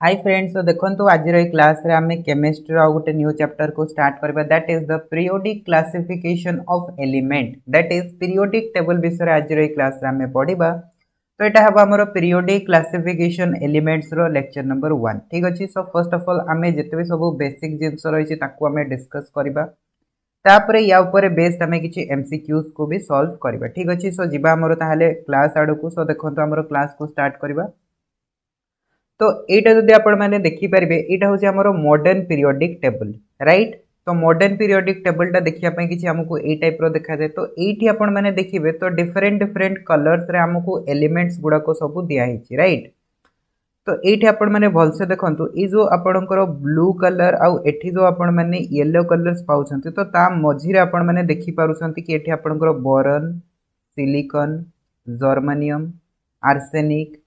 Hi friends, तो देखो आज क्लास रे आमे केमिस्ट्री आ गोटे न्यू चैप्टर को स्टार्ट करबा that is the periodic classification of element that is periodic table विषय आज क्लास रे आमे पढिबा। तो एटा हबा हमर पीरियोडिक क्लासिफिकेशन एलिमेंट्स रो लेक्चर नंबर 1। ठीक अछि। सो फर्स्ट ऑफ ऑल आमे जते भी सब बेसिक जिंस रहिछि ताकू आमे डिस्कस करबा, तापरे या ऊपर बेस्ड आमे किछि एमसीक्यूज को भी सॉल्व करबा। ठीक अछि। सो जिबा हमर ताहाले क्लास आडू को। सो देखंतु हमर क्लास को स्टार्ट करबा। तो एटा जदि आपण माने देखि परिबे, एटा होछि हमर मॉडर्न पीरियोडिक टेबल, राइट। तो मॉडर्न पीरियोडिक टेबल टा देखिया पई किछि हमकु ए टाइप रो देखा जाय। तो एठी आपण माने देखिबे तो डिफरेंट डिफरेंट कलर्स रे हमकु एलिमेंट्स गुडा को सब दिया हिछि, राइट। तो एठी आपण माने भल से देखंतु ई जो आपणकर ब्लू कलर आउ एठी जो आपण माने येलो कलर्स पाउछंती, तो ता मझी रे आपण माने देखि पारुछंती कि एठी आपणकर बोरन, सिलिकॉन, जर्मेनियम, आर्सेनिक,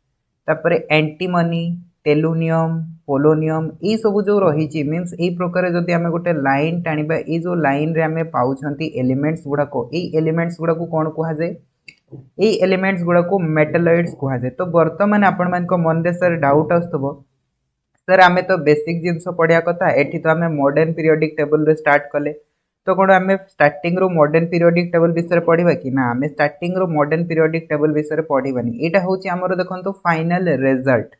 तापरे एंटीमनी, टेलुनियम, पोलोनियम ई सब जो रही मीन्स ए प्रकार जदि आमे गोटे लाइन टाणीबा, ए जो लाइन रे आमे पाउछंती एलिमेंट्स गुडा को, ए एलिमेंट्स गुडा को कोन कुहा जाय? ए एलिमेंट्स गुडा को मेटालॉइड्स कुहा जाय। तो वर्तमान आपण मान को मन रे सर डाउट आस्तबो, सर आमे तो बेसिक जिंस पढ़िया कथा, एठी तो आमे मॉडर्न पीरियोडिक टेबल रे स्टार्ट कले, तो कोन आमे स्टार्टिंग रो मॉडर्न पीरियोडिक टेबल विषय पढ़िबा कि ना? आमे स्टार्टिंग रो मॉडर्न पीरियोडिक टेबल विषय पढ़िबानी। एटा होची हमरो देखंतो फाइनल रिजल्ट।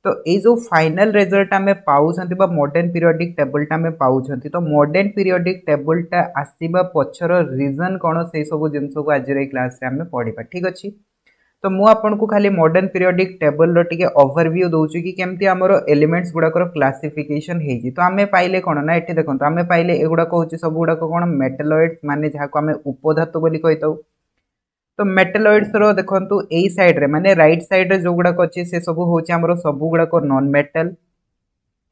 तो ये जो फाइनल रिजल्ट आमे पाउछंती बा मॉडर्न पीरियोडिक टेबल टा आमे पाउछंती, तो मॉडर्न पीरियोडिक टेबल टा आसीबा पछर रीजन कोन से सब जिंस को आज रे क्लास रे आमे पढ़िबा। ठीक अछि। तो मु आपन को खाली मॉडर्न पीरियोडिक टेबल रो टिके ओवरव्यू दोछु कि केमती हमरो एलिमेंट्स गुडा को क्लासिफिकेशन हेजी। तो आमे पाइले कोन ना, एठी देखंतो आमे पाइले एगुडा को होची सब गुडा को कोन मेटालॉइड्स माने जहा को आमे उपधातु बोली कहितौ। तो मेटालॉइड्स रो देखंतु एई साइड रे माने राइट साइड रे जो गुडा को अछि से सब होची हमरो सब गुडा को नॉन मेटल,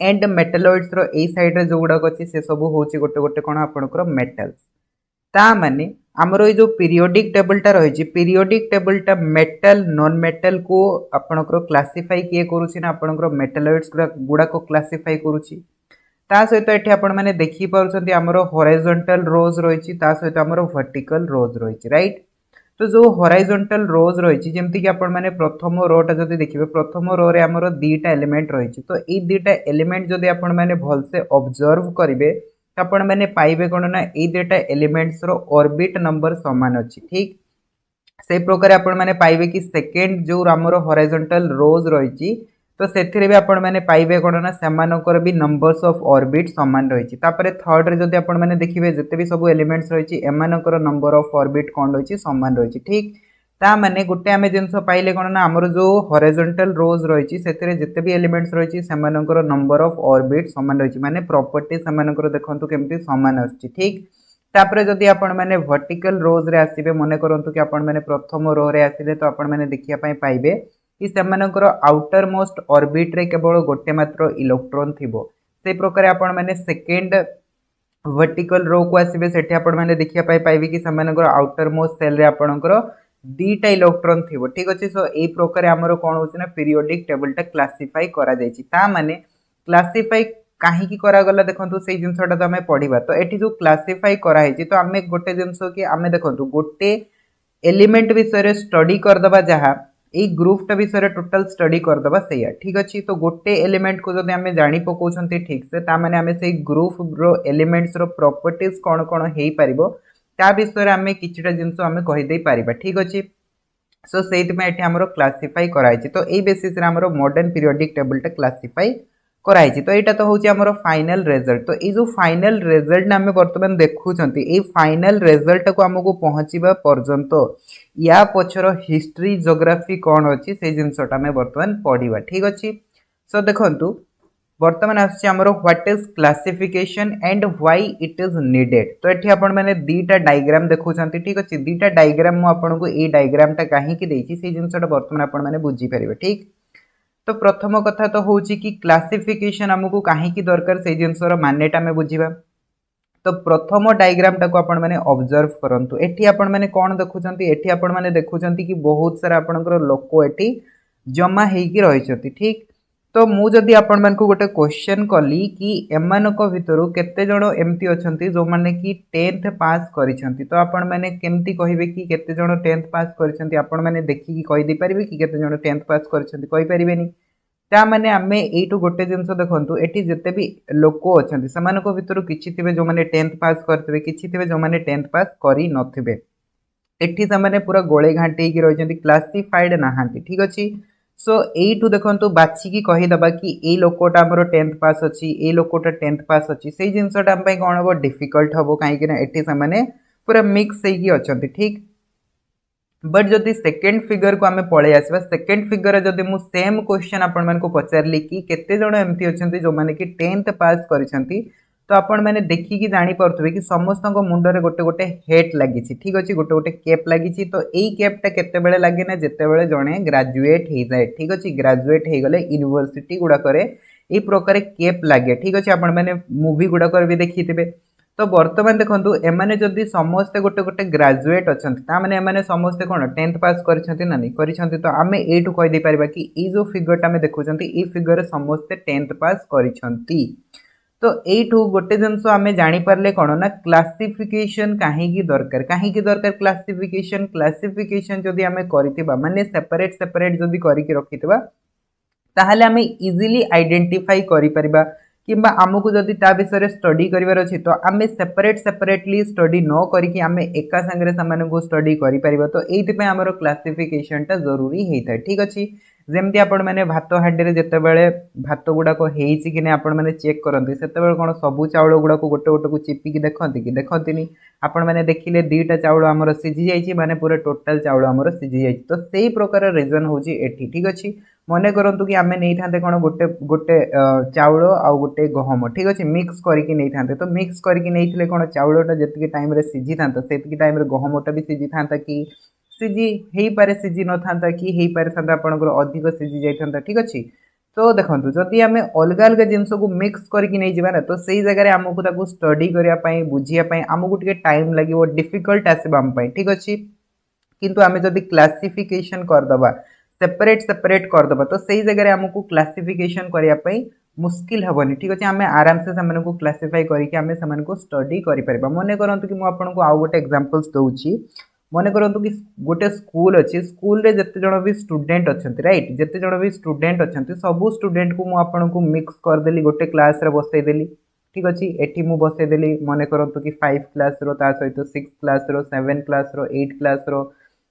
एंड मेटालॉइड्स रो एई साइड रे जो गुडा को अछि से सब होची गोटे गोटे कोन आपनकर मेटल्स। ता माने हमरो ए जो पीरियोडिक टेबल टा रहिछि, पीरियोडिक टेबल टा मेटल नॉन मेटल को आपनकर क्लासिफाई किए करूछि ना, आपनकर मेटालॉइड्स गुडा को क्लासिफाई करूछि। ता सहित एठी आपण माने देखि पारुछंती हमरो हॉरिजॉन्टल रोज रहिछि, ता सहित हमरो वर्टिकल रोज रहिछि, राइट। तो जो हॉरिजॉन्टल रोज रहिछि, जेमति कि आपण माने प्रथम रो टा जदि देखिबे, प्रथम रो रे हमरो दीटा एलिमेंट रहिछि। तो ई दीटा एलिमेंट जदि आपण माने भल से ऑब्जर्व करिवे, त आपण माने पाइबे कोन ना, ई दीटा एलिमेंट्स रो ऑर्बिट नंबर समान अछि। ठीक से प्रकार आपण माने पाइबे कि सेकंड जो हमरो हॉरिजॉन्टल रोज रहिछि, तो सेथिरे भी आपण माने पाइबे कोन ना, सेमानकर भी नंबर्स ऑफ ऑर्बिट समान रहिछि। तापरे थर्ड रे जदि आपण माने देखिबे, जते भी सब एलिमेंट्स रहिछि एमानकर नंबर ऑफ ऑर्बिट कोन रहिछि, समान रहिछि। ठीक ता माने गुटे आमे जिंस पाइले कोन ना, हमरो जो हॉरिजॉन्टल रोज रहिछि सेथिरे जते भी एलिमेंट्स रहिछि सेमानकर नंबर ऑफ ऑर्बिट समान रहिछि, माने प्रॉपर्टी सेमानकर देखंतु केमति समान आछि। ठीक तापरे जदि आपण माने वर्टिकल रोज रे आसीबे, मने करंतु कि आपण माने प्रथम रो रे आसीले, तो आपण माने देखिया पई पाइबे कि सेमानकर आउटर मोस्ट ऑर्बिट रे केवल गोटे मात्र इलेक्ट्रॉन थिबो। से प्रकार आपण माने सेकंड वर्टिकल रो को आसीबे, सेठी आपण माने देखिया पई पाइबे कि सेमानकर आउटर मोस्ट सेल रे आपणकर दीटा इलेक्ट्रॉन थिबो। ठीक अछि। सो ए प्रकार हमरो कोन होछि ना, पीरियोडिक टेबल टा क्लासिफाई करा जायछि। ता माने क्लासिफाई काहे की करा गला देखंतु, सेई जिंसटा तो हमें पढिबा। तो एठी जो क्लासिफाई करा हेछि, तो हमें गोटे जिंस कि हमें देखंतु गोटे एलिमेंट विषय रे स्टडी कर दबा, जहा ए ग्रुप टा विषय रे टोटल स्टडी कर दबा सेया। ठीक अछि। तो गोटे एलिमेंट को जदि हमें जानि पकोछंती ठीक से, ता माने हमें सेई ग्रुप रो एलिमेंट्स रो प्रॉपर्टीज कोन कोन हेई परिबो, ता विषय रे हमें किछटा जिंस हमें कहि देई परिबा। ठीक अछि। सो सेति में एठी हमरो क्लासिफाई कराइछि। तो एई बेसिस रे हमरो मॉडर्न पीरियोडिक टेबल टा क्लासिफाई कराइछि। तो एटा तो होछि हमरो फाइनल रिजल्ट। तो ए जो फाइनल रिजल्ट ना हमें वर्तमान देखुछंती, ए फाइनल रिजल्ट को हमकु पहुंचीबा पर्यंत या पछर हिस्ट्री ज्योग्राफी कोन अछि, से जिंसटा हमें वर्तमान पढिबा। ठीक अछि। सो देखंतु वर्तमान आछि हमरो what is classification and why it is needed. तो एठी आपण माने दीटा डायग्राम देखुछंती। ठीक अछि। दीटा डायग्राम मु आपन को ए डायग्राम टा काहे की देछि, से जिंसटा वर्तमान आपण माने बुझी परिबे। ठीक तो प्रथम कथा तो होची कि क्लासिफिकेशन हमकु काहे की दरकार, से जिंसर मानेटा में बुझीबा। तो प्रथम डायग्राम टा को आपण माने ऑब्जर्व करंतु। एठी आपण माने कोन देखुचंती, एठी आपण माने देखुचंती कि बहुत सारा आपनकर लोक एठी जमा हेकी रहिचंती। ठीक तो मु जदी आपण मान को गोटे क्वेश्चन कली कि एमानको भितरु केते जण एम्ति अछंती जो माने कि 10th पास करिसंती, तो आपण माने केमति कहिबे कि केते जण 10th पास करिसंती? आपण माने देखि कि कहि दे परिबे कि केते जण 10th पास करिसंती? कहि परिबेनी। ता माने आमे एइटु गोटे जिंस देखंतु एठी जते भी लोक अछंती समानको भितरु किछि थिबे जो माने 10th पास करथिबे किछि थिबे जो माने 10th पास करि नथिबे एठी समाने पूरा गोळे घांटी की रहिचंती क्लासिफाइड नाहांती ठीक अछि सो एइटु देखंतु बाछि की कहि दबा कि ए लोकोटा हमरो 10th पास अछि ए लोकोटा 10th पास अछि सेही जिंसटा हम पई कोन हबो डिफिकल्ट हबो काहे कि ना एठी समाने पूरा मिक्स हेकी अछंती ठीक बट जदि सेकेंड फिगर को आमे पळे आसबा सेकेंड फिगर जदि मु सेम क्वेश्चन आपण मन को पचारली कि केते जण एमती अछंती जो माने कि 10th पास करिसंती तो आपण माने देखि कि जानि परथबे कि समस्त को मुंडरे गोटे गोटे हेट लागि छि ठीक अछि गोटे गोटे कैप लागि छि तो एई कैपटा केते बेले लागि ना जेते बेले जणे ग्रेजुएट हे जाय ठीक अछि ग्रेजुएट हे गले यूनिवर्सिटी गुडा करे ए प्रकार कैप लागे ठीक अछि आपण माने मूवी गुडा कर भी देखिथिबे तो वर्तमान देखंतु एमाने जदि समस्त गोटे गोटे ग्रेजुएट अछंती ता माने एमाने समस्त कोन 10th पास करिसंती ना नहीं करिसंती तो आमे एटु कहि दे परबा कि ई जो फिगरटा में देखुचंती ई फिगर समस्त 10th पास करिसंती तो एटु गोटे जिंस आमे जानि परले कोन ना क्लासिफिकेशन काहे की दरकार क्लासिफिकेशन क्लासिफिकेशन जदि आमे करितिबा माने सेपरेट सेपरेट जदि करि के रखितिबा ताहले आमे इजीली आइडेंटिफाई करि परिबा किंबा आमको जदि ता विषय स्टडी करिवार अछि तो आमे सेपरेट सेपरेटली स्टडी न करिकि आमे एका संगरे समान को स्टडी करि परिबा तो एइति पे हमरो क्लासिफिकेशन टा जरूरी हेइता ठीक अछि जेमति आपण माने भातो हांडी रे जते बेले भात गुडा को हेइछि कि ने आपण माने चेक करंती सेते बेले कोन सबु चावल गुडा को गोटे गोटे को चिपी कि देखंतिनी आपण माने देखिले दीटा चावल हमरो सिझी जाइछि माने पूरा टोटल चावल हमरो सिझी जाइछि तो सेही प्रकार रीजन होछि एठी ठीक अछि मने करंतु कि आमे नै थांते कोन गोटे गोटे चावल आ गोटे गहम ठीक अछि मिक्स करके नै थांते तो मिक्स करके नैथिले कोन चावलटा जतिके टाइम रे सिझी थांता सेतिके टाइम रे गहमटा भी सिझी थांता कि सिझी हेई पारे सिझी न थांता कि हेई पारे थांता आपनकर अधिक सिझी जाई थांता ठीक अछि तो देखंतु जदि आमे अलग अलग जिंस को मिक्स करके नै जिबा ना तो सेही जगह रे हमकु ताकू स्टडी करिया पई बुझिया पई हमकु टिके टाइम लागिवो डिफिकल्ट आसीबा हम पई ठीक अछि किंतु आमे जदि क्लासिफिकेशन कर दबा सेपरेट सेपरेट कर दबा तो सेही जगह रे हमकु क्लासिफिकेशन करिया पई मुश्किल हबनी ठीक अछि आमे आराम से समान को क्लासिफाई करिके आमे समान को स्टडी करि परबा मने करंतु कि मु आपन को आ गोटे एग्जांपल्स दउची मने करंतु कि गोटे स्कूल अछि स्कूल रे जते जण भी स्टूडेंट अछंती राइट जते जण भी स्टूडेंट अछंती सब स्टूडेंट को मु आपन को मिक्स कर देली गोटे क्लास रे बसै देली ठीक अछि एठी मु बसै देली मने करंतु कि 5 क्लास रो ता सहित 6 क्लास रो 7 क्लास रो 8 क्लास रो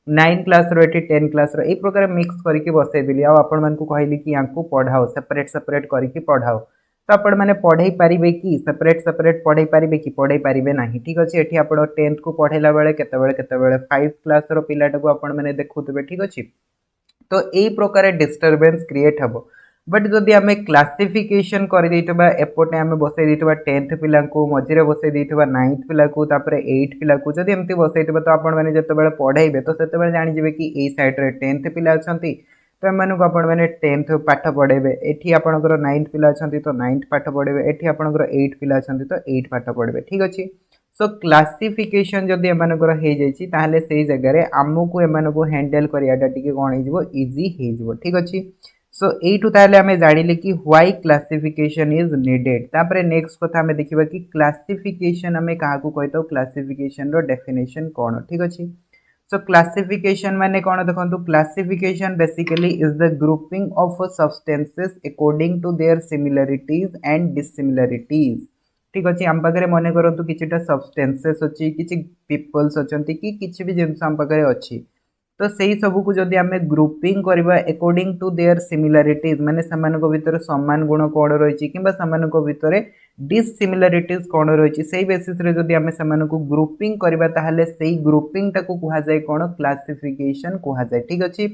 9 क्लास रो एठी 10 क्लास रो ए प्रकार मिक्स करके बसै देली आ आपण मन को कहली कि यांको पढाओ सेपरेट सेपरेट करके पढाओ तो आपण माने पढै परिबे कि सेपरेट सेपरेट पढै परिबे कि पढै परिबे नाही ठीक अछि एठी आपण 10th को पढैला बेले केते बेले 5 क्लास रो पिलाटा को आपण माने देखुतबे ठीक अछि तो ए प्रकार डिस्टरबेंस क्रिएट हबो बट जदि आमे क्लासिफिकेशन कर देइतबा एपोटे आमे बसै देइतबा 10th पिला को मझिरे बसै देइतबा 9th पिला को तापरे 8 पिला को जदि एमती बसैतबा तो आपण माने जते बेले पढैबे तो सेते बेले जानि जिवे कि ए साइड रे 10th पिला अछंती तो एमानु को आपण माने 10th पाठ पढैबे एठी आपणकर 9th पिला अछंती तो 9th पाठ पढैबे एठी आपणकर 8 पिला अछंती तो 8 पाठ पढैबे ठीक अछि सो क्लासिफिकेशन जदि एमानकर हे जाइछि ताहले सेही जगह रे हमकु एमानको हैंडल करियाटा टिके कोन हे जिवो इजी हे जिवो ठीक अछि सो एटू ताहले हमें जानिले कि व्हाई क्लासिफिकेशन इज नीडेड तापरे नेक्स्ट कथा हमें देखिबा कि क्लासिफिकेशन हमें काहाकू कहतो क्लासिफिकेशन रो डेफिनेशन कोन ठीक अछि सो क्लासिफिकेशन माने कोन देखंतु classification basically is the grouping of substances according to their similarities and dissimilarities ठीक अछि हम पगरे मने करंतु किछटा सब्सटेंसेस अछि किछि पीपल्स अछंती कि किछि भी जिंस हम पगरे अछि तो सेही सबु को जदि आमे ग्रुपिंग करबा अकॉर्डिंग टू देयर सिमिलरिटीज माने समान को भीतर समान गुण कोन रहिछि किबा समान को भीतर डिसिमिलरिटीज कोन रहिछि सेही बेसिस रे जदि आमे समान को ग्रुपिंग करबा ताहले सेही ग्रुपिंग टाको कुहा जाय कोन क्लासिफिकेशन कुहा जाय ठीक अछि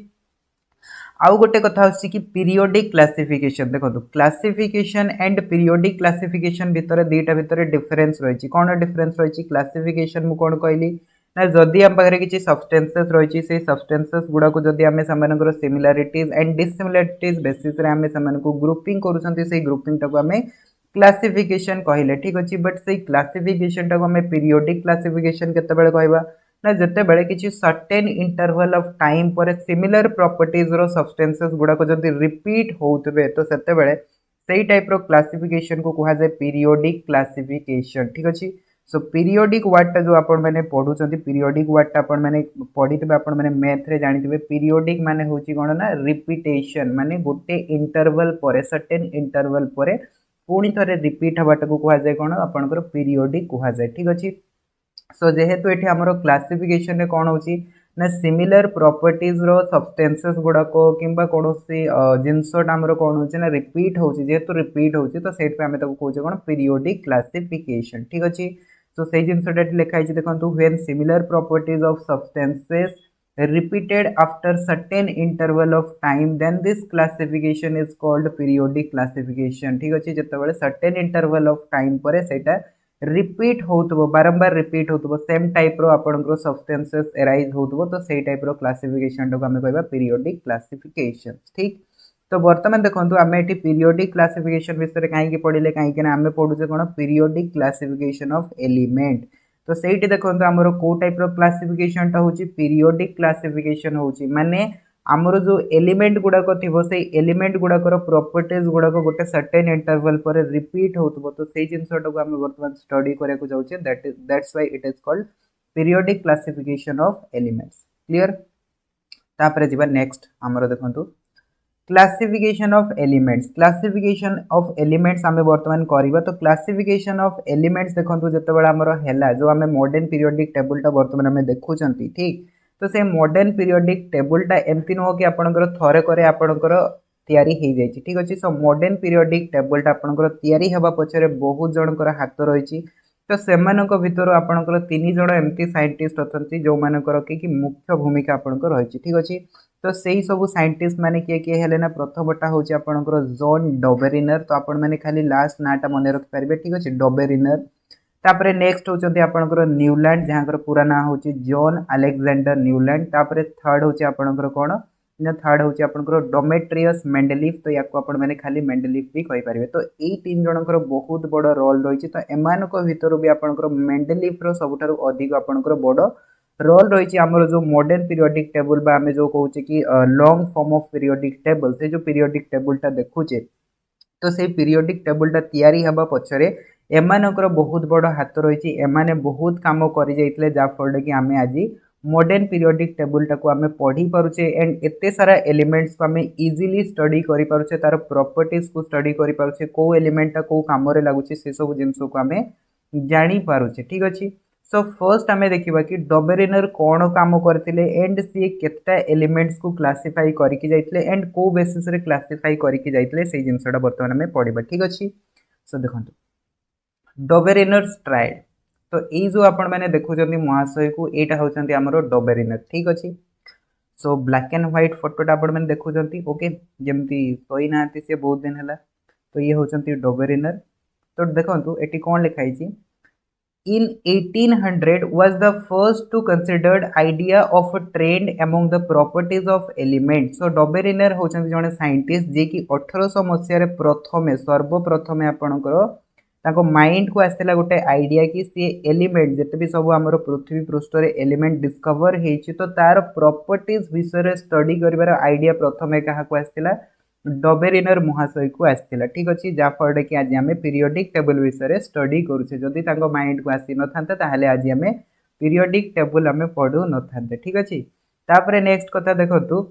आउ गोटे कथा होछि कि पीरियोडिक क्लासिफिकेशन देखो क्लासिफिकेशन एंड पीरियोडिक क्लासिफिकेशन भीतर दुईटा भीतर डिफरेंस रहिछि कोन डिफरेंस रहिछि क्लासिफिकेशन मु कोन कहली ना जदि हम पाखरे किछि सब्सटेंसेस रहिछि से सब्सटेंसेस गुडा को जदि हमें समानकर सिमिलरिटीज एंड डिसिमिलरिटीज बेसिस रे हमें समान को ग्रुपिंग करूछंती से ग्रुपिंग टाको हमें क्लासिफिकेशन कहिले ठीक अछि बट से क्लासिफिकेशन टाको हमें पीरियोडिक क्लासिफिकेशन केते बेले कहबा ना जते बेले किछि सर्टेन इंटरवल ऑफ टाइम पर सिमिलर प्रॉपर्टीज रो सब्सटेंसेस गुडा को जदि रिपीट होउतबे तो सेते बेले सेही टाइप रो क्लासिफिकेशन को कुहा जाय पीरियोडिक क्लासिफिकेशन ठीक अछि सो पीरियोडिक वर्डटा जो आपण मैंने पढ़ुଛନ୍ତି पीरियोडिक वर्डटा आपण मैंने पढ़िथिबे आपण मैंने मैथ रे जानिथिबे पीरियोडिक माने होची कोन ना रिपीटेशन माने गोटे इंटरवल परे सर्टेन इंटरवल परे पुणी थरे रिपीट हबाटा को कहा जाय कोन आपनकर पीरियोडिक कहा जाय ठीक अछि। सो जेहेतु एठी हमरो क्लासिफिकेशन रे कोन होची ना सिमिलर प्रॉपर्टीज रो सब्सटेंसेस गुडा को किंबा कोनोसी जिंसोट हमरो कोन होची ना रिपीट होची जेहेतु रिपीट होची तो सेट पे हमें ताको कहूचे कोन पीरियोडिक क्लासिफिकेशन ठीक अछि। तो से जिनसटा लिखा है देखो when similar properties of substances repeated after certain interval of time then this classification is called periodic classification ठीक अछि जतबेले certain interval of time परे सेटा रिपीट होतबो बारंबार रिपीट होतबो सेम टाइप रो आपनकर सब्सटेंसेस अराइज होतबो तो सेही टाइप रो क्लासिफिकेशन को हमें कहबा पीरियोडिक क्लासिफिकेशन ठीक। तो बर्तमान देखो आम ये पीरियोडिक क्लासिफिकेशन विषय कहीं पढ़ले कहीं आम पढ़ुचे कौन पीरियोडिक क्लासिफिकेशन ऑफ एलिमेंट। तो सही देखो आमर कौ टाइप क्लासिफिकेशन टा होची पीरियोडिक क्लासिफिकेशन होची माने आमर जो एलिमेंट गुड़ाक थी से एलिमेंट गुड़ाकर प्रॉपर्टीज गुड़ाक गोटे सर्टेन इंटरवल पर रिपीट होतबो तो से जिनसटा को आम बर्तमान स्टडी करिया को जाउचे that's why it is called periodic classification of elements clear. तापर जिबा नेक्स्ट आमर देखंतु क्लासिफिकेशन ऑफ एलिमेंट्स आमे वर्तमान करिबा। तो क्लासिफिकेशन ऑफ एलिमेंट्स देखंतु जतबेला हमर हैला जो आमे मॉडर्न पीरियोडिक टेबल टा वर्तमान आमे देखुचंती ठीक। तो से मॉडर्न पीरियोडिक टेबल टा एमति न हो कि आपनकर थरे करे आपनकर तयारी हे जायछि ठीक अछि। सो मॉडर्न पीरियोडिक टेबल टा आपनकर तयारी हेबा पछरे बहुत जनकर हाथ रहिछि। तो सेमानक भितर आपनकर तीन जण एमती साइंटिस्ट अछंती जो मानकर कि मुख्य भूमिका आपनकर रहिछि ठीक अछि। तो सही सब साइंटिस्ट माने किए किए हेले ना प्रथमटा होची आपनकर जॉन डबेरिनर तो आपण माने खाली लास्ट नाटा मने रख पारबे ठीक अछि डबेरिनर। तापरे नेक्स्ट होचंती आपनकर न्यूलैंड जहांकर पूरा ना होची जॉन अलेक्जेंडर न्यूलैंड। तापरे थर्ड होची आपनकर कोन ना थर्ड होची आपनकर डोमेट्रियस मेंडेलिफ तो याको आपण माने खाली मेंडेलिफ भी कहि पारबे। तो एई तीन जनकर बहुत बड़ रोल रहिछि। तो एमानको भितर भी आपनकर मेंडेलिफ रो सबठारु अधिक आपनकर बड़ रोल रही आमर जो मॉडर्न पीरियोडिक टेबल बा आमे जो कहूचे कि long form of periodic table से जो पीरियोडिक टेबल टा देखुचे तो से पीरियोडिक टेबल टा तयारी हबा पछरे एमानकर बहुत बड़ हाथ रही एमाने बहुत काम करि जाइतले जा फल कि आमे आज मॉडर्न पीरियोडिक टेबल टा को आमे पढ़ी पारुचे एंड एते सारा एलिमेंट्स को आमे इजीली स्टडी करि पारुचे तार प्रॉपर्टीज को स्टडी करि पारुचे को एलिमेंट टा को काम रे लागुचे से सब जिंस को आमे जानि पारुचे ठीक अछि। सो फर्स्ट आमे देखिबा कि डबेरिनर कोन काम करथिले एंड सी केतटा एलिमेंट्स को क्लासिफाई करके जाइतले एंड को बेसिस रे क्लासिफाई करके जाइतले से जिंसटा वर्तमान आमे पढिबा ठीक अछि। सो देखंतु डबेरिनर ट्रायड तो ए जो आपण माने देखुचंती महाशय को एटा होचंती हमरो डबेरिनर ठीक अछि। सो ब्लैक एंड व्हाइट फोटोटा आपण माने देखुचंती ओके जेमती सोई नांती से बहुत दिन हला तो ये होचंती डबेरिनर। तो देखंतु एटी कोन लिखाई छी in 1800 was the first to considered idea of a trend among the properties of elements। so डबेरिनर होचंती जने साइंटिस्ट जे कि 1800 मसिया रे प्रथमे सर्वप्रथमे आपनकर ताको माइंड को आस्तेला गोटे आइडिया कि से एलिमेंट जते भी सब हमर पृथ्वी पृष्ठ रे एलिमेंट डिस्कवर हेछि तो तार प्रॉपर्टीज विषय रे स्टडी करिवार आइडिया प्रथमे कहा को आस्तेला डबेरिनर महाशय को आस्तेला ठीक अछि। जा फल कि आज आमे पीरियोडिक टेबल विषय रे स्टडी करूछे जदि ताको माइंड को आसी न थांते ताहाले आज आमे पीरियोडिक टेबल आमे पढु न थांते ठीक अछि। तापरे नेक्स्ट कथा देखंतु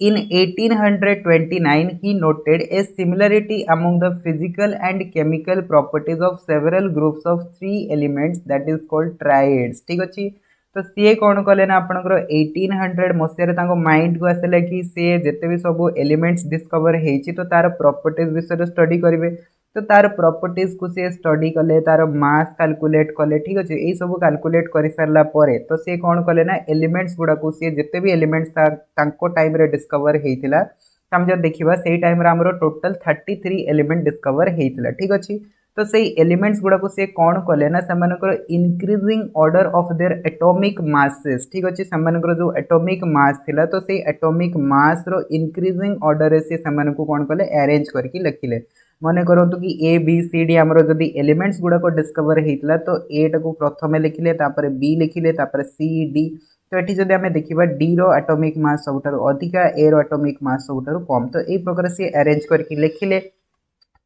in 1829 he noted a similarity among the physical and chemical properties of several groups of three elements that is called triads ठीक अछि। तो सी कौन कले ना आपनकर 1800 मसिया तांको माइंड को आसला कि से जेते भी सब एलिमेंट्स डिस्कवर हेछि तो तार प्रॉपर्टीज विषय स्टडी करिवे तो तार प्रॉपर्टीज को से स्टडी कले तार मास कैलकुलेट कले ठीक अछि। ए सब कैलकुलेट करि सरला परे तो से कौन कले ना एलिमेंट्स गुडा को से जेते भी एलिमेंट्स तांको टाइम रे डिस्कवर हेतिला हम जब देखिबा सेही टाइम रे हमरो टोटल 33 एलिमेंट डिस्कवर हेतिला ठीक अछि। तो से एलिमेंट्स गुडा को से कौन कले ना सेमानकर increasing order of their atomic masses ठीक अछि। सेमानकर जो एटॉमिक मास थिला तो से एटॉमिक मास रो इंक्रीजिंग ऑर्डर रे से सेमान को कौन कले अरेंज करके लिखिले मने करंतु कि ए बी सी डी हमरो जदी एलिमेंट्स गुडा को डिस्कवर हेतिला तो ए टा को प्रथमे लिखिले तापर बी लिखिले तापर सी डी तो एठी जदी हमें देखिबा डी रो एटॉमिक मास सबठारो अधिका ए रो एटॉमिक मास सबठारो कम तो ए प्रकार से अरेंज करके लिखिले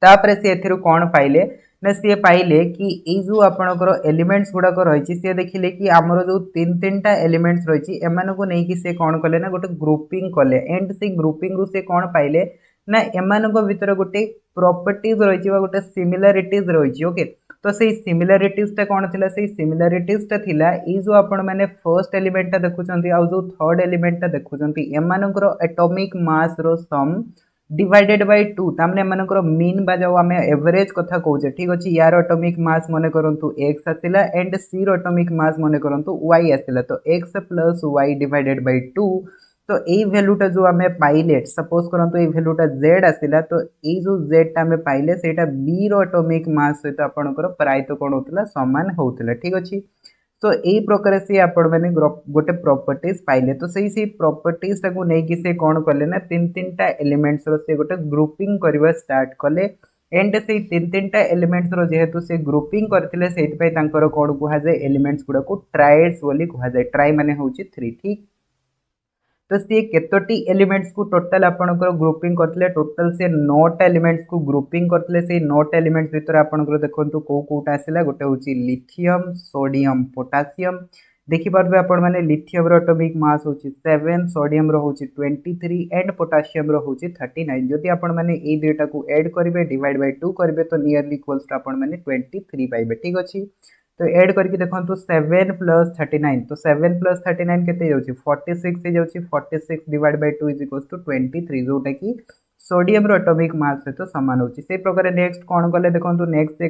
तापर से एथिरो कोन पाइले ना सी पाइले कि ये जो आपणकर एलिमेंट्स गुड़ाक रही सी देखिले कि आमर जो तीन तीन टा एलिमेंट्स रही एमान को नहीं सी कौन कले ना गोटे ग्रुपिंग कले एंड से ग्रुपिंग रु से कौन पाइले ना एमान भीतर गोटे प्रॉपर्टीज रही गोटे सिमिलारिटीज रही ओके तो से सिमिलारिटीज टा कौन थिला से सिमिलारिटीज टा थिला ये जो आपण माने फर्स्ट एलिमेंट टा देखुचंती आ जो थर्ड एलिमेंट टा देखुचंती एमानकर एटॉमिक मास रो सम डिवाइडेड बाय 2 तामने एमानकर मीन बा जो आमे एवरेज कथा कहूचे ठीक अछि यार एटॉमिक मास मने करंतु x आसिला एंड c रो एटॉमिक मास मने करंतु y आसिला तो x plus y divided by 2 तो यही भैल्यूटा जो आम पाइले सपोज करंतु ये भैल्यूटा z आसिला तो ये जो z टा आम पाइले सेटा b रो एटॉमिक मास सहित आपनकर प्रायत कोन होतला समान होतला ठीक अछि तो यही प्रकार से आपण माने गोटे प्रॉपर्टीज पाइले तो सही प्रॉपर्टीज टाको नै कि से कोन करले ना तीन तीन टा एलिमेंट्स रो से गोटे ग्रुपिंग करबा स्टार्ट कले एंड से तीन तीन टा एलिमेंट्स रो जेहेतु से ग्रुपिंग करथिले सेति पय तांकर कोन कुहा जाय एलिमेंट्स गुडा को ट्राइड्स बोली कुहा जाय ट्राई माने होची 3 ठीक तो सी केतोटी एलिमेंट्स को टोटल आपनकर ग्रुपिंग करथिले टोटल से 9 टा एलिमेंट्स को ग्रुपिंग करथिले से 9 टा एलिमेंट्स भीतर आपनकर देखंतु कोटा आसिला गोटे होची लिथियम सोडियम पोटेशियम देखि परबे आपण माने लिथियम रो एटॉमिक मास होची 7 सोडियम रो होची 23 एंड पोटेशियम रो होची 39 जदि आपण माने ए दुटा को ऐड करिवे डिवाइड बाय 2 करिवे तो नियरली इक्वल्स टू आपण माने 23 पाइबे ठीक अछि तो ऐड करके देखो 7 प्लस 39 तो 7 प्लस 39 केते जाउची 46 हे जाउची 46 divide by 2 is equals to 23 जोटा कि सोडियम रो एटॉमिक मास सहित समान होची से प्रकार नेक्स्ट कोन गले देखो नेक्स्ट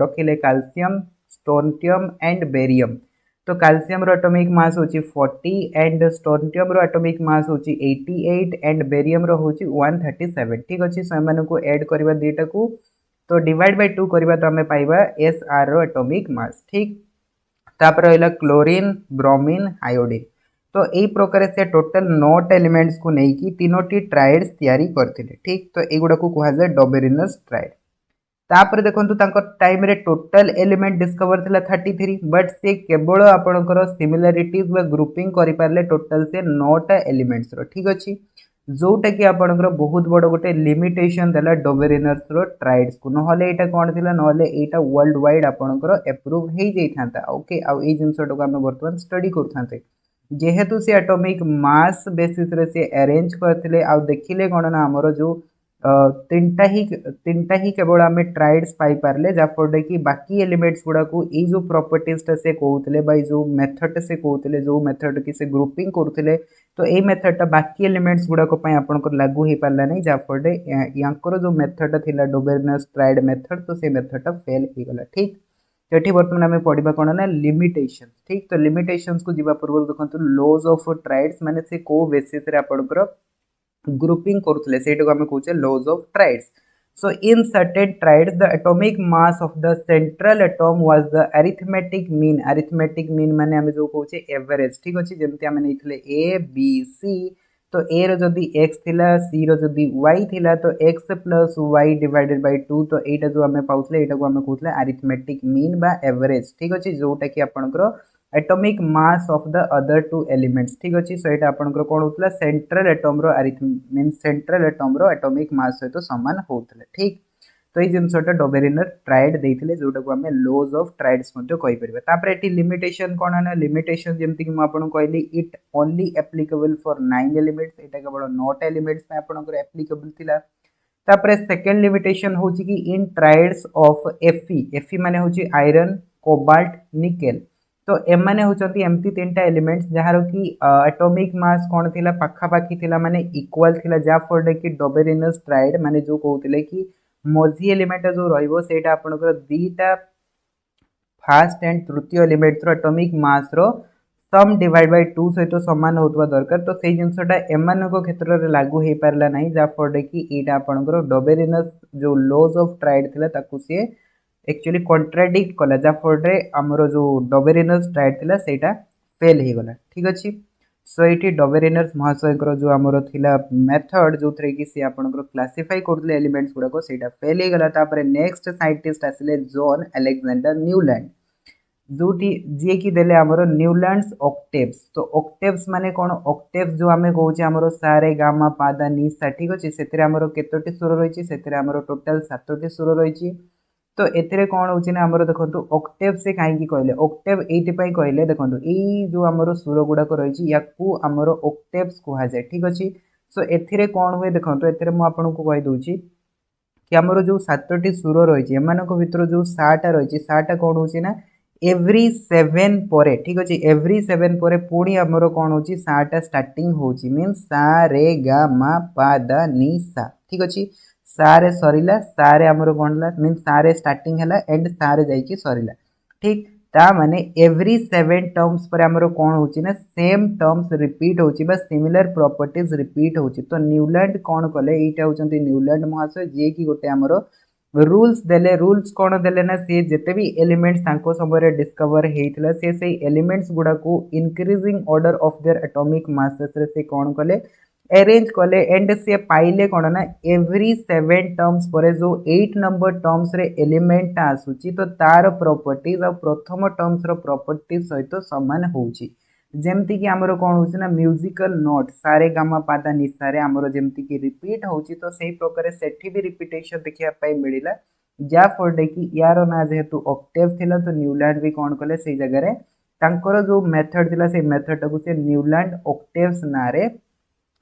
रखिले कैल्शियम स्टोन्टियम एंड बेरियम तो कैल्शियम रो एटॉमिक मास होची 40 एंड स्टोन्टियम रो एटॉमिक मास होची 88 एंड बेरियम रो होची 137 ठीक अछि सो एमानन को ऐड करबा दीटा को तो डिवाइड बाय 2 करबा तो हमें पाइबा एस आर रो एटॉमिक मास ठीक तापर रहला क्लोरीन ब्रोमीन आयोडीन तो यही प्रकार से टोटल 9 एलिमेंट्स को नहीं कि तीनोटी ट्राइड्स तैयारी करथिले ठीक तो एगुडा को कुहा जाय डोबेरिनस ट्राइड तापर देखंतु तांको टाइम रे टोटल एलिमेंट डिस्कवर थिला 33 बट से केवल आपनकर सिमिलरिटीज व ग्रुपिंग करि पारले टोटल से 9 टा एलिमेंट्स रो ठीक अछि जोटा कि आपनकर बहुत बड़ गोटे लिमिटेशन देला डोबेरिनर्स रो ट्राइड्स को नहले एटा कोन थिला नहले एटा वर्ल्ड वाइड आपनकर अप्रूव हे जै थांता ओके आ ए जिंसटो को हम वर्तमान स्टडी करथांते जेहेतु से एटॉमिक मास बेसिस रे से अरेंज करथिले आ देखिले कोन ना हमरो जो तीनटा ही केवल आम ट्राइड्स पाई पारले जाफर कि बाकी एलिमेंट्स गुड़ा को ये जो प्रॉपर्टीज से कहते बाई जो मेथड से कहते जो मेथड की से ग्रुपिंग करते तो ये मेथडटा बाकी एलिमेंट्स गुड़ाक आपंकर लागू हो पारा नहीं जाफर यांकर जो मेथड थिला डोबेरिनस ट्राइड मेथड तो से मेथडटा फेल हो गला ठीक तो ये बर्तमान आम पढ़ा कौन ना लिमिटेशन ठीक तो लिमिटेशन को जीवा पूर्व देखो लॉज ऑफ ट्राइड्स माने से को बेसिस रे आपंकर ग्रुपिंग करथले सेटको हम कहूचे laws of triads so in certain triads the atomic mass of the central atom was the arithmetic mean माने हम जो कहूचे एवरेज ठीक अछि जेमति हम नैथिले a b c तो a रो जदी x थिला c रो जदी y थिला तो x plus y divided by 2 तो एटा जो हम पाउथले एटा को हम कहूतले अरिथमेटिक मीन बा एवरेज ठीक अछि जोटा कि आपनकर atomic mass of the other two elements ठीक अछि सो एटा आपनकर कोन होतला सेंट्रल एटॉम रो मीन सेंट्रल एटॉम रो एटॉमिक मास सहित समान होतले ठीक तो ये जिनसटा डोबेरिनर ट्राइड देथिले जोटा को हमें लॉज ऑफ ट्राइड्स मध्ये कहि परबे तापर एटी लिमिटेशन कोन है लिमिटेशन जेमति कि म आपन कहली it only applicable for 9 elements एटा केवल 9 एलिमेंट्स में आपनकर एप्लीकेबल थिला तापर सेकंड लिमिटेशन होची कि इन ट्राइड्स ऑफ Fe माने होची आयरन कोबाल्ट निकेल तो एमाने होचंती एमती तीनटा एलिमेंट्स जहार कि एटॉमिक मास कोन थिला पाखा पाखी थिला माने इक्वल थिला जा फॉर कि डोबेरिनस ट्राइड माने जो कहउतिले कि मझी एलिमेंट जो रहइबो सेटा आपनकर दीटा फर्स्ट एंड तृतीय एलिमेंट रो एटॉमिक मास रो सम डिवाइड बाय 2 सहित समान होतबा दरकार तो सेही जिंसटा एमान को क्षेत्र रे लागू हे परला नाही जा फॉर कि एटा आपनकर डोबेरिनस जो लॉज ऑफ ट्राइड थिला ताकु से एक्चुअली कॉन्ट्राडिक्ट कला जा फॉर हमरो जो डोबेरिनस ट्राइड थिला सेटा फेल हे गला ठीक अछि सो एटी डोबेरिनस महाशय जो हमरो थिला मेथड जो थरे कि से आपनकर क्लासिफाई करले एलिमेंट्स गुडा को सेटा फेल हे गला तापर नेक्स्ट साइंटिस्ट आसिले जॉन अलेक्जेंडर न्यूलैंड जोटी जे कि देले हमरो न्यूलैंड्स ऑक्टेव्स तो ऑक्टेव्स माने कोन ऑक्टेव्स जो हमें कहूचे हमरो सा रे गा मा पा दा नि सा ठीक अछि सेतिरे हमरो केतोटी सुर रहिछि सेतिरे हमरो टोटल 7टी सुर रहिछि तो एथिरे कौन होची ना हमरो देखंतु ऑक्टेव से काहे की कहले ऑक्टेव एति पई कहले देखंतु एई जो हमरो सुर गुडा को रहिची याकू हमरो ऑक्टेव्स कुहा जाय ठीक अछि। सो एथिरे कौन हुए देखंतु एथिरे मु आपन को कहि दोची कि हमरो जो सातटी सुर रहिची एमानको भितर जो साटा रहिची साटा कौन होची ना एवरी 7 परे ठीक अछि एवरी 7 परे पुणी हमरो कौन होची साटा स्टार्टिंग होची मींस सा रे गा मा पा दा नी सा ठीक अछि सा रे सरिला सा रे हमरो कोनला मींस सा रे स्टार्टिंग हला एंड सा रे जाईकी सरिला ठीक ता माने एवरी 7 टर्म्स पर हमरो कोन होची ना सेम टर्म्स रिपीट होची बस सिमिलर प्रॉपर्टीज रिपीट होची तो न्यूलैंड कोन कले एटा होचंती न्यूलैंड महाशय जे की गोटे हमरो रूल्स देले रूल्स कोन देले ना से जते भी एलिमेंट्स तांको समय रे डिस्कवर हेइतला से सेई एलिमेंट्स गुडा को increasing order of their atomic masses रे से कोन कले अरेंज कले एंड से पाइले कोन ना एवरी 7 टर्म्स पर जो 8 नंबर टर्म्स रे एलिमेंट आसुची तो तार प्रॉपर्टीज और प्रथम टर्म्स रो प्रॉपर्टीज सहित समान होउची जेमती कि हमरो कोन होची ना म्यूजिकल नोट सारे गामा पादा निसारे हमरो जेमती कि रिपीट होउची तो सेही प्रकार सेठी भी रिपीटेशन देखिया पाई मिलिला जा फॉर कि यारो ना जेहेतु ऑक्टेव थिला तो न्यूलैंड भी कोन कले सेही जगह रे तांकर जो मेथड थिला से मेथड टाकू से न्यूलैंड ऑक्टेव्स नारे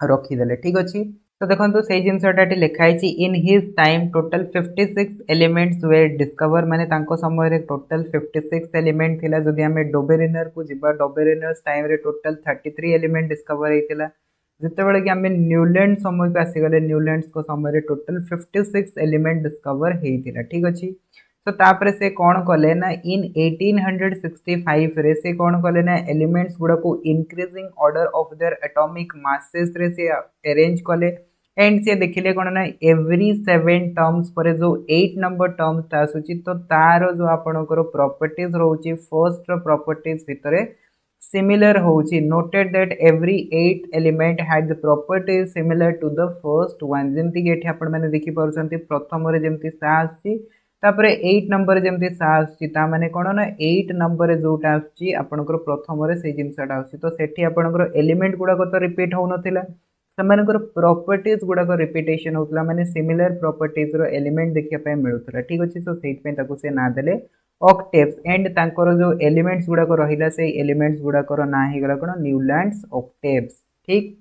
रखीदे ठीक अच्छे तो देखो से जिनसा लिखाई in his time total 56 elements way discover माने समय टोटल 56 एलिमेंट थिला जदि हमें डोबेरिनर को जिबा डोबेरिनर्स टाइम रे टोटल 33 एलिमेंट डिस्कवर होइतिला जितेबाला कि आम न्यूलैंड समय को आसीगले न्यूलैंड्स को समय टोटल 56 एलिमेंट डिस्कवर होइतिला ठीक अच्छे तो तापर से कौन कले ना इन 1865 रे से कौन कले ना एलिमेंट्स गुडा को increasing order of their atomic masses रे से अरेंज कले एंड से देखिले कौन ना एवरी 7 टर्म्स पर जो 8 नंबर टर्म्स आसुची तो तार जो आपनकर प्रॉपर्टीज रहउची फर्स्ट प्रॉपर्टीज भितरे सिमिलर होउची noted that every 8 element had the properties similar to the first one जेमती कि एठी आपण माने देखि पारुछंती प्रथम रे जेमती सा आसी तापर 8 नंबर जमती सा आछि ता माने कोन ना 8 नंबर जोटा आछि आपनकर प्रथम रे से जिंसटा आछि तो सेठी आपनकर एलिमेंट गुडा को तो रिपीट हो नथिला समानकर प्रॉपर्टीज गुडा को रिपीटेशन होतला माने सिमिलर प्रॉपर्टीज रो एलिमेंट देखिया पे मिलुतला ठीक अछि तो सेठ पे ताको से ना देले ऑक्टेव्स एंड तांकर जो एलिमेंट्स गुडा को रहिला से एलिमेंट्स गुडा को ना हे गला कोन न्यूलैंड्स ऑक्टेव्स ठीक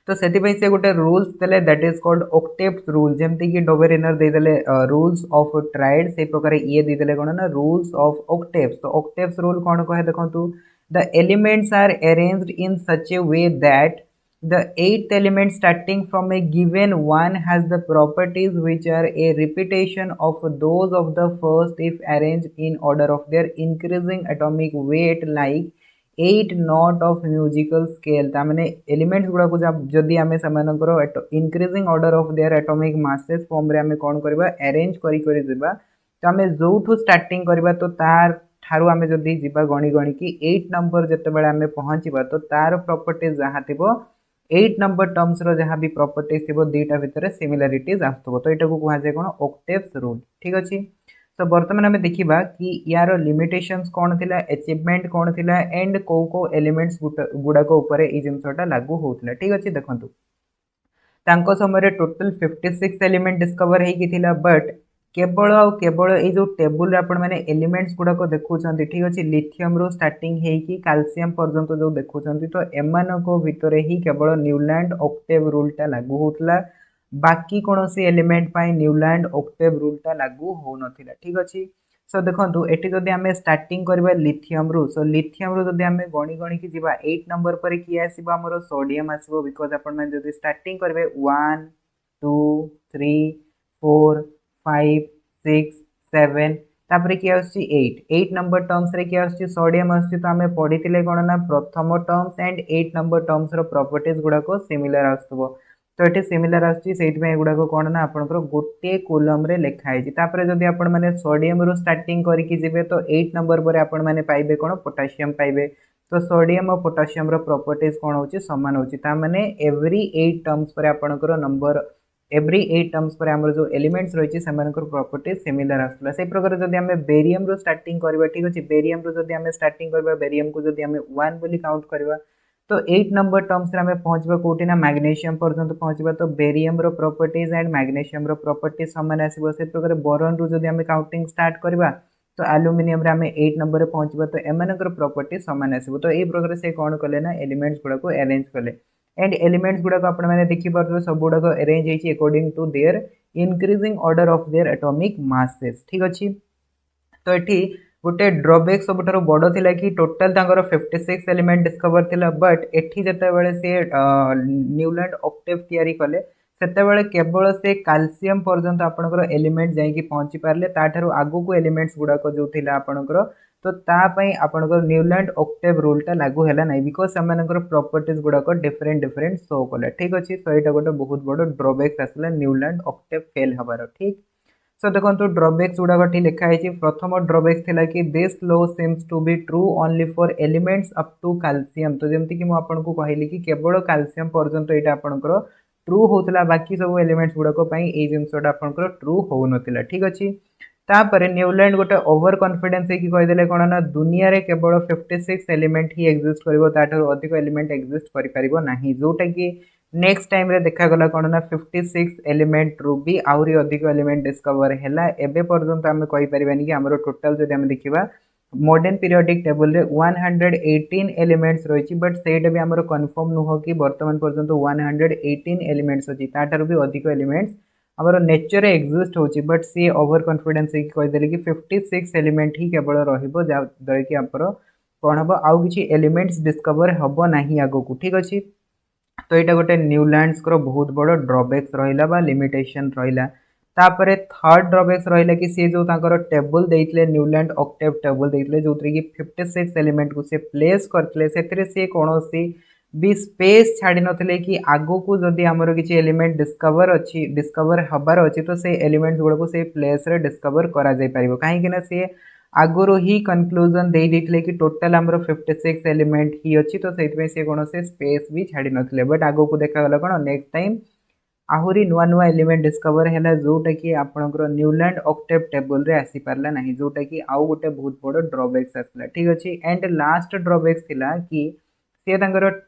तो से गोटे रूल्स देले that is called octaves rule जेमती कि डोबेरिनर दे देले रूल्स ऑफ ट्राइड से प्रकार ये दे देले कोन ना रूल्स ऑफ ऑक्टेव्स तो ऑक्टेव्स रूल कोन कहे देखंतु the elements are arranged in such a way that the eighth element starting from a given one has the properties which are a repetition of those of the first if arranged in order of their increasing atomic weight like 8 note of musical scale तामाने elements गुडा को जदि आमे समानकर increasing order of their atomic masses form रे आमे कोन करबा arrange करी करी दिबा तो आमे जोठू स्टार्टिंग करबा तो तार ठारू आमे जदि जिबा गणी गणी की 8 नंबर जते बेले आमे पहुंचीबा तो तार प्रॉपर्टीज जहा थिबो 8 नंबर टर्म्स रो जहा भी प्रॉपर्टीज थिबो दीटा भितरे सिमिलरिटीज आस्तबो तो एटा को कहा जाय कोन ऑक्टेव्स रूल ठीक अछि तो बर्तमान आम देखा कि यार लिमिटेशंस कौन थिला अचीवमेंट कौन थिला एंड को एलिमेंट्स गुड़ाक ऊपर ये जिनसटा लागू होता ठीक अच्छे देखो तांको समय टोटल 56 एलिमेंट डिस्कवर होता बट केवल केवल ये जो टेबुल आपण मैंने एलिमेंट्स गुड़ाक देखुं ठीक अच्छे लिथियम रो स्टार्टिंग होगी कैल्शियम पर्यंत जो देखुं तो एमान भितर ही केवल न्यूलैंड ऑक्टेव रूलटा लागू होता बाकी कौन सी एलिमेंट पाई न्यूलैंड ऑक्टेव रूलटा लागू हो नथिला ठीक अच्छे सो देखो ये जदि आम स्टार्टिंग करवा लिथियम रु सो लिथियम रु जदि आम गणी गणी की जीवा 8 नंबर पर किए आसीबो हमरो सोडियम आसीबो बिकॉज आपण माने जदि स्टार्टिंग करबे 1 2 3 4 5 6 7 तापर किए आसी 8 नंबर टर्म्स रे किए आसी सोडियम आसी तो आम पढ़ीतिले कोन ना प्रथम टर्म्स एंड 8 नंबर टर्म्स रो प्रॉपर्टीज गुडा को सिमिलर आस्तबो तो ये सिमिलर आसगुड़ा कौन ना आप गोटे कोलम रे लिखाई जदि आपण मैंने सोडियम रू स्टार्टिंग करके जी तो 8 नंबर पर आपण मैंने पाइबे कौन पोटासियम पाइबे तो सोडियम और पोटासियम प्रॉपर्टीज कौन हो सामान होता मैंने एवरी 8 टर्म्स पर आपणकर नंबर एवरी 8 टर्म्स पर आम जो एलिमेंट्स रही है प्रॉपर्टीज सिमिलर आसला से प्रकार जब आम बेरियम रू स्टार्टिंग करवा ठीक अच्छे बेरियम रू जब आम स्टार्टिंग करवा बेरियम को जब आम 1 बोली काउंट करवा तो 8 नंबर टर्म्स रे हमें पहुंचबा कोठी ना मैग्नीशियम पर्यंत पहुंचबा तो बेरियम रो प्रॉपर्टीज एंड मैग्नीशियम रो प्रॉपर्टीज समान आसीबो से प्रकार बोरॉन रो जदी हमें काउंटिंग स्टार्ट करबा तो एल्युमिनियम रे हमें 8 नंबर रे पहुंचबा तो एमानकर प्रॉपर्टी समान आसीबो तो ए प्रकार से कोन कले ना एलिमेंट्स गुडा को अरेंज कले एंड एलिमेंट्स गुडा को आपण माने देखि पारबो सब गुडा को अरेंज हेची according to their increasing order of their atomic masses ठीक अछि तो एठी गोटे ड्रॉबैक सब बड़ थिला कि टोटल तांकर 56 एलिमेंट डिस्कवर थिला बट एठी जते बेले से न्यूलैंड ऑक्टेव तयारी कले सेते बेले केवल से कैल्शियम पर्यंत आपनकर एलिमेंट जाई कि पहुंची पारले ताठारु आगु को एलिमेंट्स गुडा को जो थिला आपनकर तो ता पई आपनकर न्यूलैंड ऑक्टेव रूल ता लागू हैला नै बिकॉज़ हमनकर प्रॉपर्टीज गुडा को डिफरेंट डिफरेंट शो कले ठीक अछि सो एटा गोटे बहुत बड़ ड्रॉबैक आसला न्यूलैंड ऑक्टेव फेल हबार ठीक सो देखो ड्रॉबैक्स गुड़ाक लिखाई प्रथम ड्रॉबैक्स थिला कि this law seems to be true only for elements up to calcium तो जमती कि आपको कहली कि केवल कैल्शियम पर्यंत यहाँ आपंकर ट्रू होता बाकी सब एलिमेंट्स गुड़ाक ये जिनसा आपंकर ट्रू हो नाला ठीक अच्छे तापर न्यूलैंड गोटे ओवर कॉन्फिडेंस कहीदेले कौन ना दुनिया रे केवल 56 एलिमेंट ही एक्जिस्ट कर अधिक एलिमेंट एक्जिस्ट कर जोटा कि नेक्स्ट टाइम रे देखा गला कौन ना 56 एलिमेंट रु भी आउरी अधिक एलिमेंट डिस्कवर हैला एबे पर्यंत आमे कहि परिबानी कि हमरो टोटल जदि आमे देखिबा मॉडर्न पीरियोडिक टेबल रे 118 एलिमेंट्स रहिछि बट सेटा भी हमरो कंफर्म नुहो कि वर्तमान पर्यंत 118 एलिमेंट्स अछि ताठार भी अधिक एलिमेंट्स हमरो नेचर रे एक्जिस्ट होछि बट सी ओवर कॉन्फिडेंस कि कहि देले कि 56 एलिमेंट ही केवल रहिबो जा दरे कि हमरो कोन हबो आउ किछि एलिमेंट्स डिस्कवर हबो नाही आगो को ठीक अछि तो यहाँ गोटे न्यूलैंड्स बहुत बड़ ड्रॉबैक्स रहा बा लिमिटेशन रहा तापर थर्ड ड्रॉबैक्स रहा कि सी जो टेबल देते न्यूलैंड ऑक्टेव टेबल देते जो कि 56 एलिमेंट को सी प्लेस करते से कौन भी स्पेस छाड़ी नथिले कि आगो को जदि आमर किसी एलिमेंट डिस्कवर हबार अच्छी तो से एलिमेंट्स गुड़ा को से प्लेस रे डिस्कवर करा जाय परिबो कहीं ना सी आगुरी ही कनक्लूजन दे देते कि टोटाल आमर 56 एलिमेंट ही अच्छी तो से कौन से स्पेस भी छाड़ी नथिले बट आगो को देखागला कौन नेक्स्ट टाइम आहुरी नुआ नुआ एलिमेंट डिस्कवर है जोटा कि आपंकर न्यूलैंड ऑक्टेव टेबल रे आसी पारला नहीं जोटा कि आउ गोटे बहुत बड़ ड्रॉबैक्स आसला ठीक अच्छे एंड लास्ट ड्रॉबैक्स थिला कि सी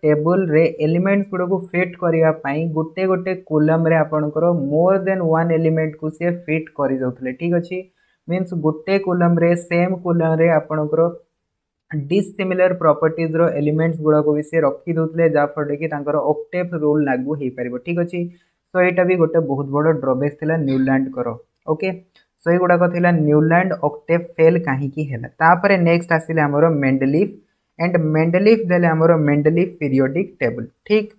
टेबल रे एलिमेंट्स गुड़ा को फिट करने गोटे गोटे कोलम रे आपंकर मोर देन वन एलिमेंट को सी फिट कर जाउथले ठीक अच्छे मीन्स गोटे कोलम रे सेम कोलम रे आपंकर डिसिमिलर प्रॉपर्टीज रो एलिमेंट्स गुड़ा को भी से रखी दउथले जाफर कि तांकर ऑक्टेव रूल लागू हे परिबो ठीक अछि सो एटा भी गोटे बहुत बड़ ड्रॉबैक थिला न्यूलैंड करो ओके सो एगुड़ा थिला न्यूलैंड ऑक्टेव फेल काहे की हैला तापर नेक्स्ट आसिले हमरो मेंडलीफ एंड मेंडलीफ देले हमरो मेंडलीफ पीरियोडिक टेबल ठीक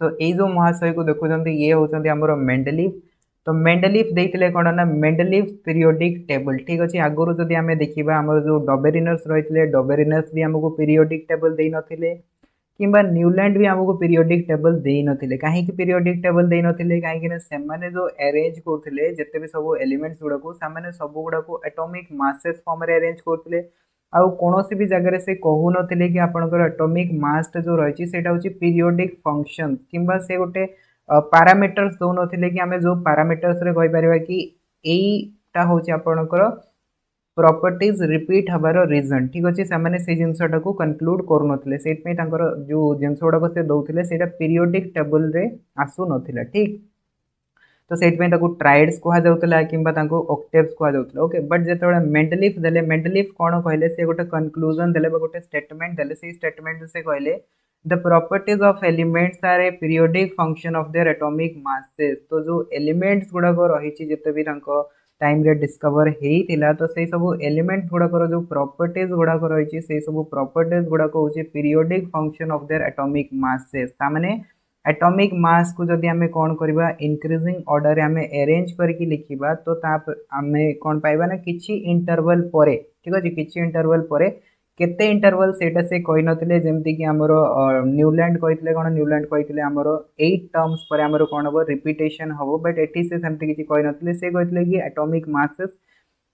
तो ये जो महाशय को देखुछंती ये होछंती हमरो मेंडलीफ तो मेंडलीफ देइतिले कोन ना मेंडलीफ पीरियोडिक टेबल ठीक अछि आगुरु जदि हमें देखिबा हमर जो डबेरिनर्स रहितले डबेरिनर्स भी हमको पीरियोडिक टेबल देइ नथिले किंबा न्यूलैंड भी हमको पीरियोडिक टेबल देइ नथिले काहे कि पीरियोडिक टेबल देइ नथिले काहे कि से माने जो अरेंज करथिले जते भी सब एलिमेंट्स गुडा को सामाने सब गुडा को एटॉमिक मासेस फॉर्म रे अरेंज करथिले आउ कोनोसी भी जगह से कहू नथिले कि आपनकर एटॉमिक मास जो रहिछि सेटा होछि पीरियोडिक फंक्शन किंबा से गोटे पैरामीटर्स दो नथिले कि हमें जो पैरामीटर्स रे कहि परिबा कि एटा होछि आपनकर प्रॉपर्टीज रिपीट हबार रीजन ठीक अच्छे से जिनसा को कनक्लूड करूनथिले सेट जो जिनस गुड़ाक से दौले से पीरियोडिक टेबल रे आसु नथिला ठीक तो सेट ट्राइड्स कहुला कि ऑक्टेव्स कहुला ओके बट जो मेंडलीफ देले मेंडलीफ कौन कहले से गोटे कनक्लूजन देले गोटे स्टेटमेंट देले से स्टेटमेंट से कहले the properties of elements are a periodic function of their atomic masses तो जो एलिमेंट्स गुड़ाक रही जिते भी टाइम रे डिस्कवर होता तो से सब एलिमेंट्स गुड़ाक जो प्रॉपर्टीज गुड़ाक रही से सब प्रॉपर्टीज गुड़ाक हूँ periodic function of their atomic masses तामाने एटॉमिक मास को जदि आमे कौन करबा इंक्रीजिंग ऑर्डर रे आमे अरेंज करके लिखिबा तो आमे कौन पाइबा ना किछि इंटरवल परे ठीक अछि किछि इंटरवल परे केते इंटरवल सेटा से कहि नथिले जेमति कि हमरो न्यूलैंड कहितले कोन न्यूलैंड कहितले हमरो 8 टर्म्स पर हमरो कोन हबो रिपीटेशन हबो बट एटी से सेमति किछि कहि नथिले से कहितले कि एटॉमिक मासेस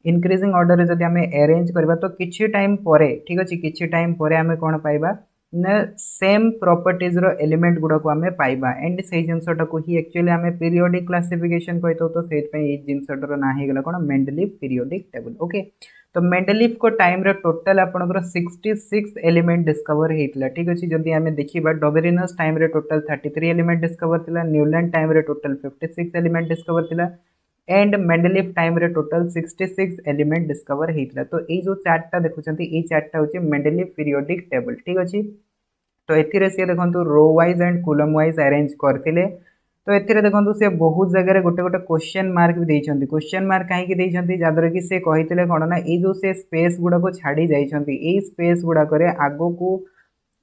इंक्रीजिंग ऑर्डर रे जदि हमें अरेंज करबा तो किछि टाइम परे ठीक अछि किछि टाइम परे हमें कोन पाइबा सेम प्रॉपर्टीज रो एलिमेंट गुड़ा को आमे पाइबा एंड से जिनसटा को ही एक्चुअली आमे पीरियोडिक क्लासिफिकेशन कहतो तो सेट पे ए जिनसटर ना हे गला कोन मेंडलीव पीरियोडिक टेबल ओके। तो मेंडलीव को टाइम रे टोटल आपनकर 66 एलिमेंट डिस्कवर हेतला ठीक अछि। जदी आमे देखिबा डोबेरिनस टाइम रे टोटल 33 एलिमेंट डिस्कवर थिला, न्यूलैंड टाइम रे टोटल 56 एलिमेंट डिस्कवर थिला एंड मेंडलीव टाइम रे टोटल 66 एलिमेंट डिस्कवर हेतला। तो ए जो चार्टटा देखुचंती ए चार्टटा होची मेंडलीव पीरियोडिक टेबल ठीक अछि। तो एथिरे से देखंतु row wise and column wise arrange करथिले। तो एथिरे देखंतु से बहुत जगह गोटे गोटे क्वेश्चन मार्क भी देइछंती। क्वेश्चन मार्क काहे कि देइछंती जादर कि से कहितले कोन ना ए जो से स्पेस गुडा को छाडी जाइछंती ए स्पेस गुडा करे आगो को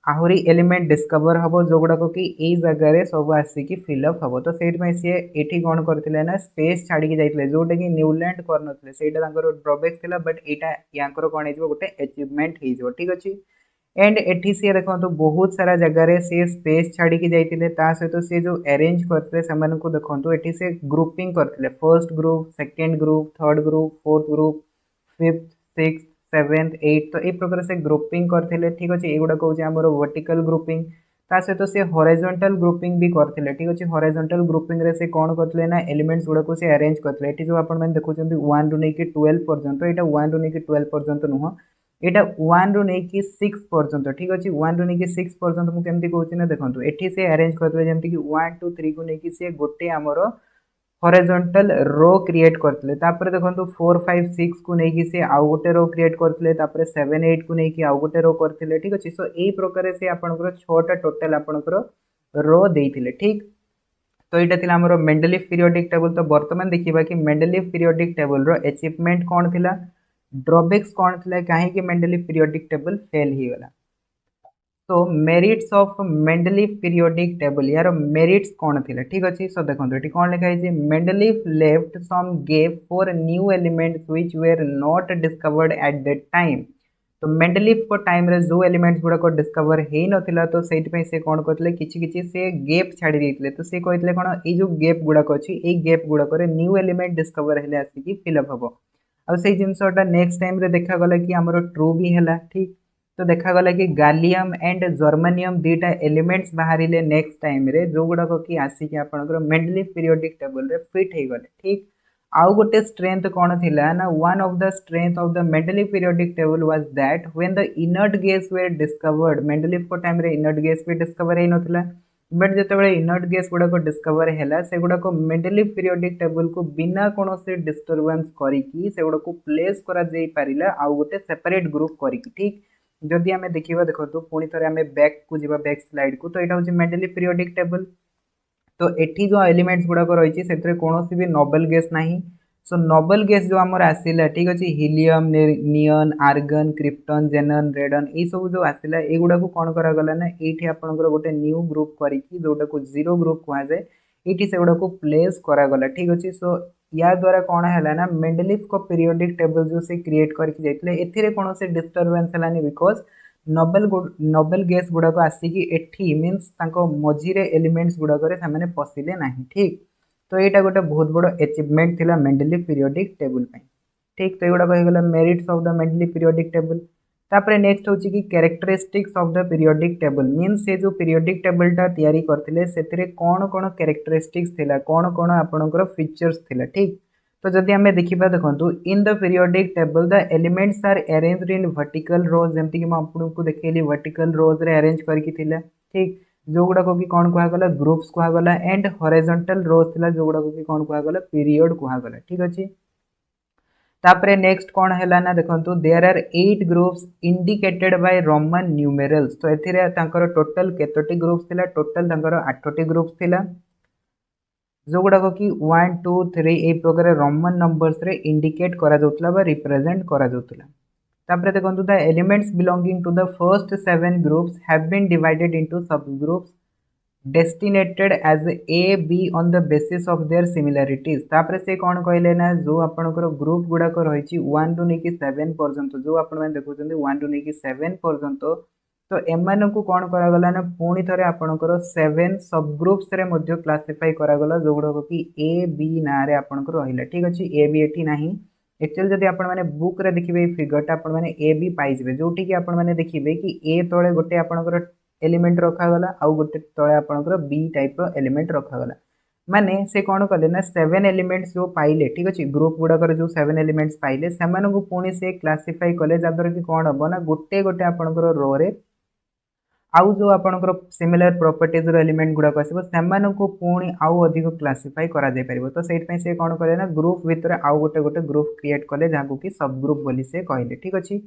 आहुरी एलिमेंट डिस्कवर हबो जो गुडा को कि ए जगह रे सब आसी कि फिल अप हबो। तो सेट में से एठी कोन करथिले ना स्पेस छाडी कि जाइतले जोटे कि न्यूलैंड करनथले सेटा तांकर ड्रॉबैक थिला बट एटा यांकर कोन हेजो गोटे अचीवमेंट हेजो ठीक अछि। एंड एठी से देखो तो बहुत सारा जगह रे से स्पेस छाड़ी की जाइतिले ता सहित से जो अरेंज करते समान को देखो तो एठी से ग्रुपिंग करथिले first group second group third group fourth group fifth sixth seventh eight तो ए प्रकार से ग्रुपिंग करथिले ठीक अछि। एगुडा कहउचे हमर वर्टिकल ग्रुपिंग ता सहित से हॉरिजॉन्टल ग्रुपिंग भी करथिले ठीक अछि। हॉरिजॉन्टल ग्रुपिंग रे से कोन करथिले ना एलिमेंट्स गुडा को से अरेंज करथिले। एठी जो आपण मन देखुचंती 1 रु नै कि 12 पर्यंत एटा 1 रु नै कि 12 पर्यंत नुह एटा 1 रु नै कि 6 पर्यंत ठीक अछि। 1 रु नै कि 6 पर्यंत मु केमति कहउछि ना देखंतु एठी से अरेंज करथिले जेमति कि 1 2 3 को नै कि से गोटे हमरो हॉरिजॉन्टल रो क्रिएट करथिले। तापर देखंतु 4 5 6 को नै कि से आउ गोटे रो क्रिएट करथिले तापर 7 8 को नै कि आउ गोटे रो करथिले ठीक अछि। सो एई प्रकार से आपनकर 6 टा टोटल आपनकर रो देइथिले ठीक। तो एटा थिला हमरो मेंडलीव पीरियोडिक टेबल। तो वर्तमान देखिबा कि मेंडलीव पीरियोडिक टेबल रो अचीवमेंट कोन थिला ड्रॉबैक्स कोन थिला काहे कि मेंडलीव पीरियोडिक टेबल फेल ही गला। तो merits of Mendeleev periodic table यार मेरिट्स कौन थिला ठीक अछि। सो देखंतु एठी कोन लिखा है Mendeleev left some gap for new elements which were not discovered at that time. तो मेंडलीव को टाइम रे जो एलिमेंट्स गुडा को डिस्कवर हेई नथिला तो सेट पे से कोन करथले किछि किछि से गैप छाडी देथिले। तो से कहथिले कोन ए जो गैप गुडा को अछि ए गैप गुडा करे न्यू एलिमेंट डिस्कवर हेले आसी कि फिल अप हबो। आ से जिंसोटा नेक्स्ट टाइम रे देखा गला कि हमरो ट्रू भी हैला ठीक। तो देखा गला कि गालियम एंड जर्मेनियम दुईटा एलिमेंट्स बाहरिले नेक्स्ट टाइम रे जो गुडा को कि आसी कि आपनकर मेंडलीव पीरियोडिक टेबल रे फिट हे गले ठीक। आउ गोटे स्ट्रेंथ कौन थिला ना one of the strength of the Mendeleev periodic table was that when the inert gas were discovered Mendeleev को टाइम रे इनर्ट गैस भी डिस्कवर हे नथिला बट जेतेबेले इनर्ट गैस गुडा को डिस्कवर हैला से गुडा को मेंडलीव पीरियोडिक टेबल को बिना कोनोसे डिस्टरबेंस करिकी से गुडा को प्लेस करा जाई पारिला आउ गोटे सेपरेट ग्रुप करिकी ठीक। जदि आमे देखिबा देखंतु पुनी थरे आमे बैक को जिबा बैक स्लाइड को तो एटा होची मेंडलीव पीरियोडिक टेबल। तो एठी जो एलिमेंट्स गुडा को रहिछि सेतरे कोनोसी भी नोबल गैस नाही। सो नोबल गैस जो हमर आसिला ठीक अछि हीलियम नियन आर्गन क्रिप्टन जेनन रेडन ए सब जो आसिला ए गुडा को कोन करा गला ना एठी आपनकर गोटे न्यू ग्रुप करिकी जोटा को जीरो ग्रुप कहा जाय एठी से गुडा को प्लेस करा गला ठीक अछि। सो या द्वारा कोन हैला ना मेंडलीव को पीरियोडिक टेबल जो से क्रिएट करके जाइतले एथिरे कोनोसे डिस्टरबेंस हलानी बिकॉज़ नोबल गैस गुडा को आसिकी एठी मींस तांको मझिरे एलिमेंट्स गुडा करे सामाने पसिले नाही ठीक। तो एटा गोटे बहुत बड़ अचीवमेंट थिला मेंडलीव पीरियोडिक टेबल पे ठीक। तो एगुडा कहि गला merits of the Mendeleev periodic table. तापरे नेक्स्ट होची कि characteristics of the periodic table means से जो पीरियोडिक टेबल ता तयारी करथिले सेतिरे कोन कोन कैरेक्टरिस्टिक्स थिला कोन कोन आपनकर फीचर्स थिला ठीक। तो जदि हमें देखिबा देखंतु in the periodic table the elements are arranged in vertical rows जेमति कि म आपनको देखेली वर्टिकल रोज रे अरेंज करके थिला ठीक। जो गुडा को कि कोन कुहा गला ग्रुप्स कुहा गला एंड हॉरिजॉन्टल रोज थिला जो गुडा को कि कोन कुहा गला पीरियड कुहा गला ठीक अछि। तापरे नेक्स्ट कोन हैला ना देखंतु there are 8 groups indicated by roman numerals. तो एथिरे तांकर टोटल केतोटी ग्रुप्स थिला टोटल तांकर 8टी ग्रुप्स थिला जो गुडा को कि 1 2 3 ए प्रकार रोमन नंबर्स रे इंडिकेट करा जाउतला बा रिप्रेजेंट करा जाउतला। तापरे देखंतु the elements belonging to the first 7 groups have been divided into sub groups designated as A B on the basis of their similarities. तापरे से कोन कहले ना जो आपनकर ग्रुप गुडा को रहिछि 1 टू नेकी 7 पर्यंत जो आपण माने देखुछन्ती 1 टू नेकी 7 पर्यंत तो एमान को कोन करा गला ना पुणी थरे आपनकर 7 सब ग्रुप्स रे मध्ये क्लासिफाई करा गला जो गुडा को कि ए बी ना रे आपनकर रहिला ठीक अछि। ए बी एठी नाही एक्चुअली जदि आपण माने बुक रे देखिबे फिगरटा आपण माने ए बी पाई जिवे जोठी कि आपण माने देखिबे कि ए तळे गोटे आपणकर एलिमेंट रखा गला आउ गोटे तळे आपणकर बी टाइप रो एलिमेंट रखा गला माने से कोन कले ना 7 एलिमेंट्स जो पाइले ठीक अछि ग्रुप गुडा कर जो 7 एलिमेंट्स पाइले सेमानन को पुणी से क्लासिफाई कले जादर कि कोन हबो ना गोटे गोटे आपणकर रो रे आउ जो आपणकर सिमिलर प्रॉपर्टीज रो एलिमेंट गुडा आसीबो सेमानन को पुणी आउ अधिक क्लासिफाई करा जाय परिबो तो सेट पय से कोन करे ना ग्रुप भीतर आउ गोटे गोटे ग्रुप क्रिएट कले जाको कि सब ग्रुप बोली से कहले ठीक अछि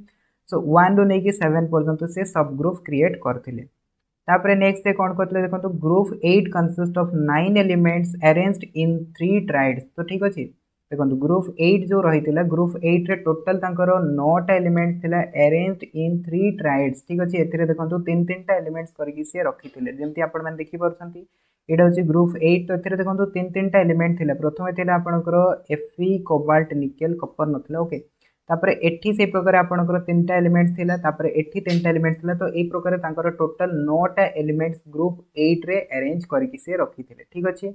सो 1 रो नै कि 7 पर्यंत से सब ग्रुप क्रिएट करथिले तापरे नेक्स्ट से कोन करथिले देखंतु group 8 consist of 9 elements arranged in 3 triads तो ठीक अछि देखंतु ग्रुप 8 जो रहितिला ग्रुप 8 रे टोटल तांकर 9 टा एलिमेंट्स थिला अरेंज्ड इन 3 ट्राइड्स ठीक अछि एथिरे देखंतु तीन तीन टा एलिमेंट्स करकी से रखिथिले जेमति आपण माने देखि परछंती एटा होची ग्रुप 8 तो एथिरे देखंतु तीन तीन टा एलिमेंट थिला प्रथमे थिला आपनकर Fe कोबाल्ट निकेल कॉपर नथिला ओके तापरे एठी से प्रकार आपनकर तीनटा एलिमेंट्स थिला तापरे एठी तीनटा एलिमेंट्स थिला तो ए प्रकार तांकर टोटल 9 टा एलिमेंट्स ग्रुप 8 रे अरेंज करकी से रखिथिले ठीक अछि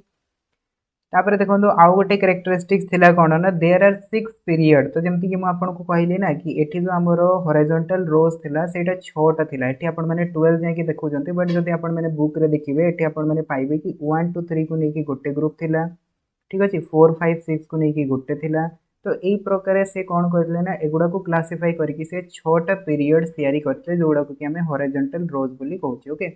तापरे देखंतु आउ गोटे कैरेक्टरिस्टिक्स थिला कोन ना देयर आर 6 पीरियड तो जेमति कि म आपन को कहली ना कि एठी जो हमरो हॉरिजॉन्टल रोज थिला सेटा 6 टा थिला एठी आपन माने 12 जाय कि देखु जंती बट जदि आपन माने बुक रे देखिबे एठी आपन माने पाइबे कि 1 2 3 को नै कि गोटे ग्रुप थिला ठीक अछि 4 5 6 को नै कि गोटे थिला तो एई प्रकार से कोन करले ना एगुडा को क्लासिफाई करके से 6 टा पीरियड्स तयारी करते जोडा को कि हमें हॉरिजॉन्टल रोज बोली कहउछि okay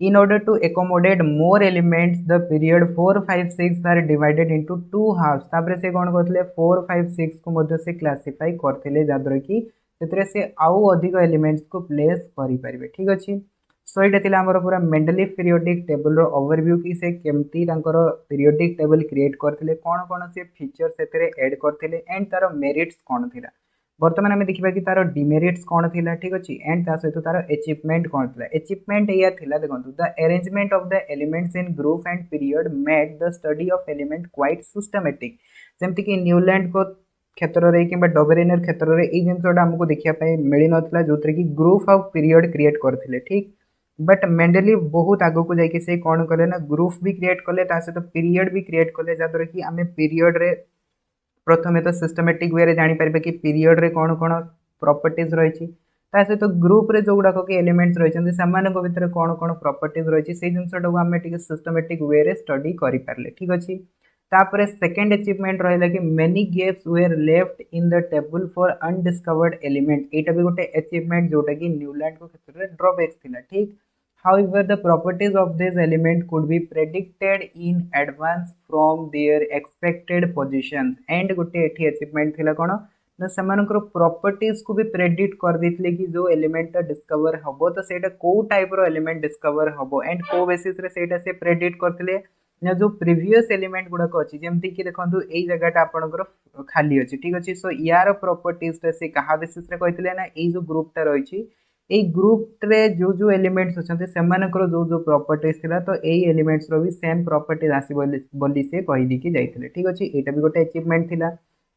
In order to accommodate more elements, the period 4, 5, 6 are divided into two halves. तापरे से कौन करथिले 4, 5, 6 को मध्य से क्लासिफाई करथिले जादर कि सेतरे से आउ अधिक एलिमेंट्स को प्लेस करि परिबे ठीक अछि सो एटा थिला हमर पूरा मेंडलीफ पीरियोडिक टेबल रो ओवरव्यू कि से केमती तांकर पीरियोडिक टेबल क्रिएट करथिले कोन कोन से फीचर सेतरे ऐड करथिले एंड तार मेरिट्स कोन थिला बर्तमान आम देखा कि तार डिमेरिट्स कौन थी ठीक अच्छे एंड ता सहित तार अचिवमेंट कौन थी अचिवमेंट या देखो the arrangement of the elements in group and period made the study of element quite systematic जमती कि न्यूलैंड को क्षेत्र में कि डबरेनर क्षेत्र में ये जिनसा आमको देखापी मिल ना जो कि ग्रुप ऑफ पीरियड क्रिएट करते ठीक बट मेंडलीफ बहुत आग को जाकि से कौन कले ना ग्रुप भी क्रिएट कले सहित पीरियड भी क्रिएट कले जहाँद्वारा कि आम पीरियड रे प्रथमे तो सिस्टमेटिक वे जापर कि पीरियड रे कौन कौन प्रॉपर्टीज रही सहित ग्रुप रे जो गुड़ाक कि एलिमेंट्स रही भितर कौन कौन प्रॉपर्टीज रही से जिनटा आम सिस्टमेटिक वे रे स्टडी करें ठीक अच्छे तापर सेकेंड अचिवमेंट रहा कि many gaps were left in the table for undiscovered element यहाँ भी गोटे अचिवमेंट जोटा कि न्यूलैंड को क्षेत्र में ड्रॉबैक्स थिला ठीक However, the properties of this element could be predicted in advance from their expected positions. And गोटे एठी अचीवमेंट थिला कोन ना सेमानकर प्रॉपर्टीज को भी प्रेडिक्ट कर देथिले कि जो एलिमेंट डिस्कवर हबो तो सेटा को टाइप रो एलिमेंट डिस्कवर हबो एंड को बेसिस रे सेटा से प्रेडिक्ट करथिले ना जो प्रीवियस एलिमेंट गुडा को अछि जेमति कि देखंतु एई जगहटा आपनकर खाली अछि ठीक अछि सो यार प्रॉपर्टीज से कहा बेसिस रे कहथिले ना एई जो ग्रुपटा रहिछि এই গ্রুপ রে जो जो एलिमेंट्स अछंते सेमानकर जो जो प्रॉपर्टीज थिला तो एई एलिमेंट्स रो भी सेम प्रॉपर्टीज आसी बोली से कहि दी कि जाइथिले ठीक अछि एटा भी गोटे अचीवमेंट थिला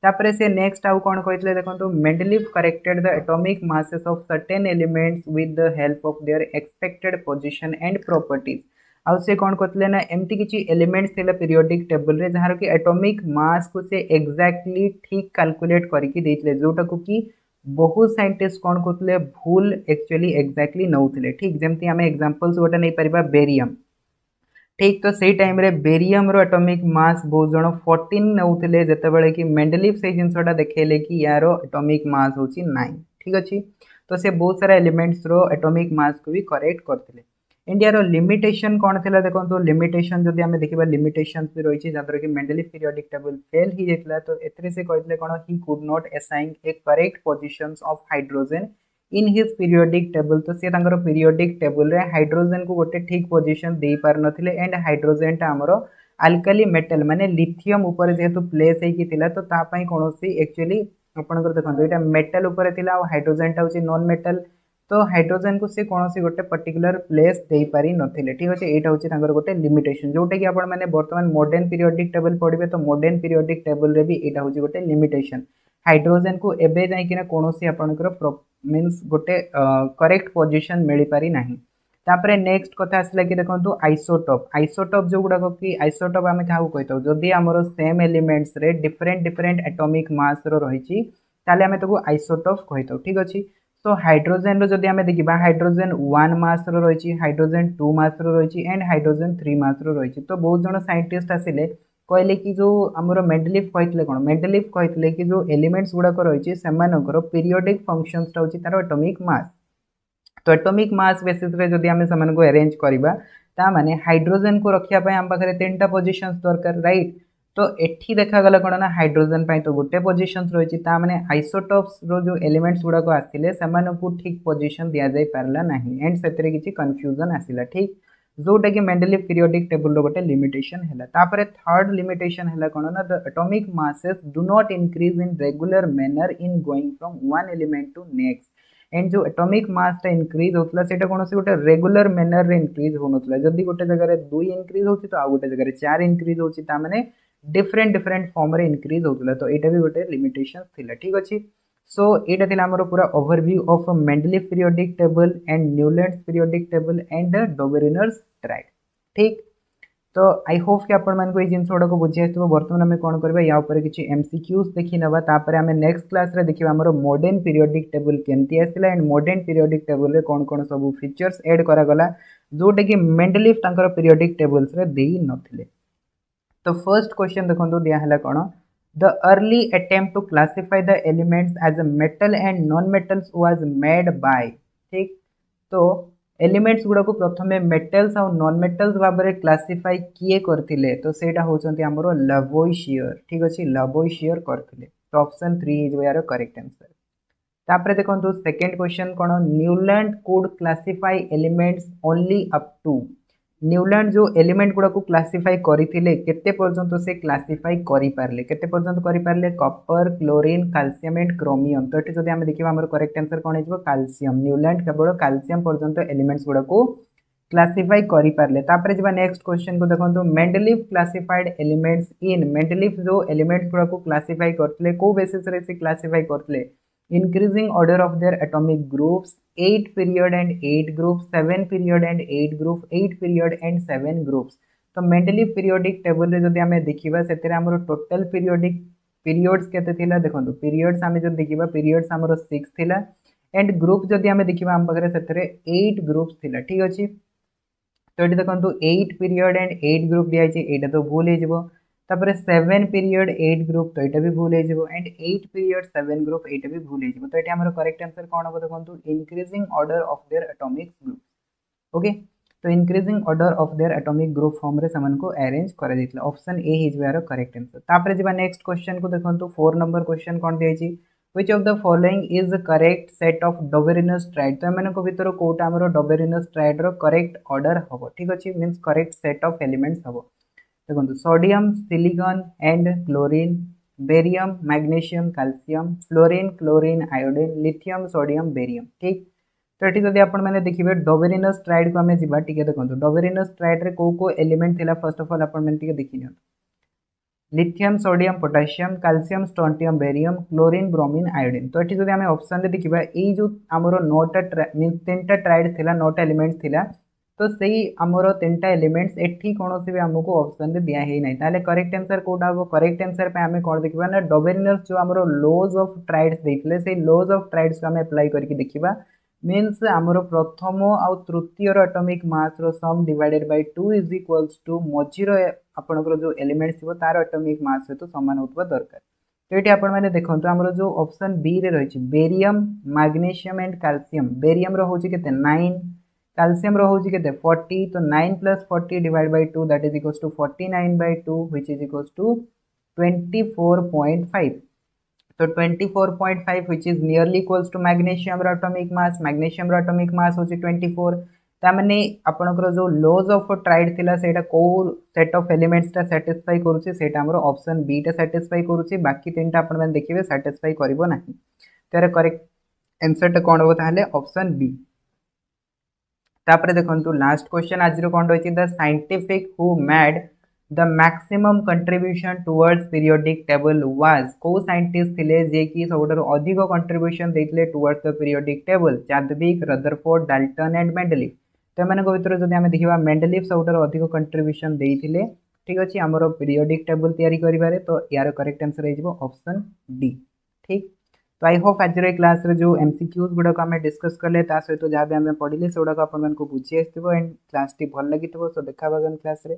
तापरे से नेक्स्ट आउ कोन कहितले देखंतु Mendeleev corrected the atomic masses of certain elements with the help of their expected position and properties आउ से कोन कहितले ना एम्ति किछि एलिमेंट्स थिला पीरियोडिक टेबल रे जहार कि एटॉमिक मास को से एग्जैक्टली ठीक कैलकुलेट करके देथिले जोटा को कि बहुत साइंटिस्ट कौन कहते भूल एक्चुअली एक्जाक्टली नौले ठीक जमती आम एग्जांपल्स गोटे नहीं पारिबा बेरियम ठीक तो सही टाइम रे बेरियम रो एटॉमिक मास बहुत जन 14 नौले जितेबाला कि मेंडलीफ से जिनसा देखेले कि यार एटॉमिक मास होची 9 ठीक अच्छे तो से बहुत सारा एलिमेंट्स रो एटॉमिक मास को भी करेक्ट करते इंडिया रो लिमिटेशन कौन थिला देखो लिमिटेशन जदि आमे देखिबा लिमिटेशन भी रही जहाँ कि मेंडलीफ पीरियोडिक टेबल फेल ही जाता तो एथरे से कहते कौन he could not assign a correct positions of hydrogen in his periodic table तो सी पीरियोडिक टेबल रे हाइड्रोजन को गोटे ठीक पोजीशन दे पार नथिले एंड हाइड्रोजन टा हमरो अल्काली मेटल माने लिथियम ऊपर जेहेतु प्लेस हेकी थिला तो ता पई कोनोसी एक्चुअली आपनकर देखंतु एटा मेटल ऊपर थिला और हाइड्रोजन टा होची नॉन मेटल तो हाइड्रोजन को से कौन सी गोटे पर्टिकुलर प्लेस दे पारि नथिले ठीक अछि एटा होची तांगर गोटे लिमिटेशन जोटा कि आपण माने वर्तमान मॉडर्न पीरियोडिक टेबल पढिबे तो मॉडर्न पीरियोडिक टेबल रे भी एटा होची गोटे लिमिटेशन हाइड्रोजन को एबे जाई कि ना कोनोसी आपनकर मींस गोटे करेक्ट पोजीशन मिली पारि नाही तापर नेक्स्ट कथा आसला कि देखो आइसोटोप आइसोटोप जो गुड़ाक कि आइसोटोप आम क्या कही था जदि आमर सेम एलिमेंट्स रे डिफरेंट डिफरेंट एटॉमिक मास रही ताले आम ताको आइसोटोप कही था ठीक अच्छे सो हाइड्रोजेन जदि आम देखा हाइड्रोजेन 1 मास रही हाइड्रोजेन 2 मास रही एंड हाइड्रोजेन 3 मास रही तो बहुत जन साइंटिस्ट आसिले कहले कि जो आमर मेंडलीफ कहते कौन मेंडलीफ कहते कि जो एलिमेंट्स गुड़ाक रही से पीरियोडिक फंक्शंस हूँ तार एटॉमिक मास तो एटॉमिक मास बेसिस रे जदि आम से अरेंज करवा ताने हाइड्रोजेन को रखापी आम पाखे 3टा पोजिशन दरकार राइट तो एठी देखागला कौन ना हाइड्रोजेन तो गोटे पोजिशन रही मैंने आइसोटोप्स जो एलिमेंट्स गुड़ाक आसिले से ठीक पोजिशन दि जाई पारला नहीं एंड से किसी कन्फ्यूजन आसिला ठीक जोटा कि मेंडलीफ पीरियोडिक टेबल गोटे लिमिटेशन है तापर थर्ड लिमिटेशन है कौन ना the atomic masses do not increase in regular manner in going from one element to next एंड जो एटॉमिक मास इंक्रीज होता है कौन से गोटे रेगुलर मैनर रे इंक्रीज हो जदि गोटे जगह 2 इंक्रीज हो तो आउ गोटे जगह 4 इंक्रीज होता मैंने डिफरेंट डिफरेंट फॉर्म रे इंक्रीज होता तो यहाँ भी गोटे लिमिटेशन थिला ठीक अच्छे सो यहाँ थिला हमर पूरा overview of Mendeleev periodic table and Newlands periodic table and Dobereiner's triad ठीक तो आई होप कि आपण मानको जिन गुड़ा को बुझी आसो बर्तमान आम कौन करवा या किसी एमसीक्यूज देखी ना तापर आम नेक्स्ट क्लास रे देखिए आम मॉडर्न पीरियोडिक टेबल केमती आसला एंड मॉडर्न पीरियोडिक टेबल रे कौन कौन सब फीचर्स ऐड करागला जोटा कि मेंडलीफ तांकर पीरियोडिक टेबल्स रे देई नथिले तो फर्स्ट क्वेश्चन देखो दिया कौन the early attempt to classify the elements as a metal and non metals was made by ठीक तो एलिमेंट्स गुड़ा को प्रथम मेटल्स और नॉन मेटल्स भाव में क्लासीफाई किए करथिले तो सेटा होचंती हमरो लवोइशियर ठीक अछि लवोइशियर करथिले तो ऑप्शन 3 इज यार करेक्ट आंसर तापर देखो सेकंड क्वेश्चन कौन Newland could classify elements only up to Newland जो एलिमेंट गुड़ा को क्लासीफाई करथिले केते पर्यंत से क्लासीफाई करि पारले केते पर्यंत करि Parle copper chlorine calcium and chromium तो एटी जदि हम देखिबा हमर करेक्ट आंसर कोन हिजबो कैल्शियम न्यूलैंड केवल कैल्शियम पर्यंत एलिमेंट्स गुड़ा को क्लासीफाई करि पारले तापर जबा नेक्स्ट क्वेश्चन को देखंतु Mendeleev classified elements in Mendeleev जो एलिमेंट्स गुड़ा को क्लासीफाई करथिले को बेसिस रे से क्लासीफाई करथिले increasing order of their atomic groups 8 period and 8 groups 7 period and 8 group 8 period and 7 groups तो मेंडलीफ पीरियोडिक टेबल रे जदि आमे देखिबा सेतेरे हमर टोटल पीरियोडिक पीरियड्स केते थिला देखंतु पीरियड्स आमे जदि देखिबा पीरियड्स हमर 6 थिला एंड ग्रुप जदि आमे देखिबा हम पाखरे सेतेरे 8 ग्रुप्स थिला ठीक अछि तो एटी देखंतु 8 पीरियड एंड 8 ग्रुप दिया छै एटा तो भूल हे जिवो तापर 7 पीरियड 8 ग्रुप तो यहाँ भी भूल हो एंड 8 पीरियड 7 ग्रुप यहाँ भी भूल हो तो ये हमारा करेक्ट आंसर कौन हम देखो increasing order of their atomic group okay तो increasing order of their atomic group form रे समान को अरेंज कर देथिला ऑप्शन ए इज यार करेक्ट आंसर तापर जिबा नेक्स्ट क्वेश्चन को देखो 4 नंबर क्वेश्चन कौन दिया छै which of the following is the correct set of Doberinus triad तो एमन को भीतर कोटा हमरो Doberinus triad रो करेक्ट ऑर्डर हबो ठीक अछि means correct set of elements हबो देखो sodium silicon and chlorine barium magnesium calcium fluorine chlorine iodine lithium sodium barium ठीक तो ये जब आपण मैंने देखिए डोबेरिनस ट्राइड को आम जा देखो डोबेरिनस ट्राइड रे को एलिमेंट थिला फर्स्ट ऑफ ऑल आपण मैंने देखी lithium sodium potassium calcium strontium barium chlorine bromine iodine तो ये जब आम ऑप्शन देखा ये जो आमर 9टा मीन 3टा ट्राइड थिला 9टा एलिमेंट थिला तो सही आमर 3टा एलिमेंट्स एठी कौन भी आमको ऑप्शन रे दिया ही नहीं ताले करेक्ट आंसर कोडा हो करेक्ट आंसर पे हमें कौन देखिबा ना डोबेरिनस जो आमर लॉज ऑफ ट्राइड्स देथिले से लॉज ऑफ ट्राइड्स को हमें अप्लाई करके देखिबा मींस आमर प्रथम आउ तृतीय एटॉमिक मास रो sum divided by 2 is equals to मझीर आपनकर जो एलिमेंट्स थिबो तार एटॉमिक मास सहित समान होतबा दरकार तो ये आपण मैंने देखंतु हमर जो ऑप्शन बी रे रही barium magnesium and calcium barium रो होची केते 9 कैल्शियम रो होची केते 40 तो 9 + 40 divide by 2 that is equals to 49/2 which is equals to 24.5 तो 24.5 which is nearly equals to magnesium रो एटॉमिक मास होची 24 तामने आपनकर जो लॉज ऑफ ट्राइड थिला सेटा को सेट ऑफ एलिमेंट्स ता सैटिस्फाई करूची सेटा हमर ऑप्शन बी ता सैटिस्फाई करूची बाकी तीनटा आपण माने देखिबे सैटिस्फाई करबो नाही तेरे करेक्ट आंसर ता कोन हो ताहले ऑप्शन बी तापर देखंतु लास्ट क्वेश्चन आज रो कोन रही the scientific who made the maximum contribution towards periodic table was को साइंटिस्ट थिले जे कि सबुठारु अधिक कंट्रीब्यूशन देथिले towards the periodic table Chadwick Rutherford Dalton and Mendeleev तो एम भर जब आम देखा मेंडेलिव सब अधिक कंट्रीब्यूशन देते। ठीक अच्छे आमर पीरियोडिक टेबल या तो यार करेक्ट आंसर हो ऑप्शन डी। ठीक तो आई होप आज क्लास रे जो एमसीक्यूज गुड़ाक आम डिस्कस कले सहित जहाँ भी आम पढ़ले से गुड़ाक आपको बुझी आसो एंड क्लास टी भल लगी। सो देखा क्लास रे।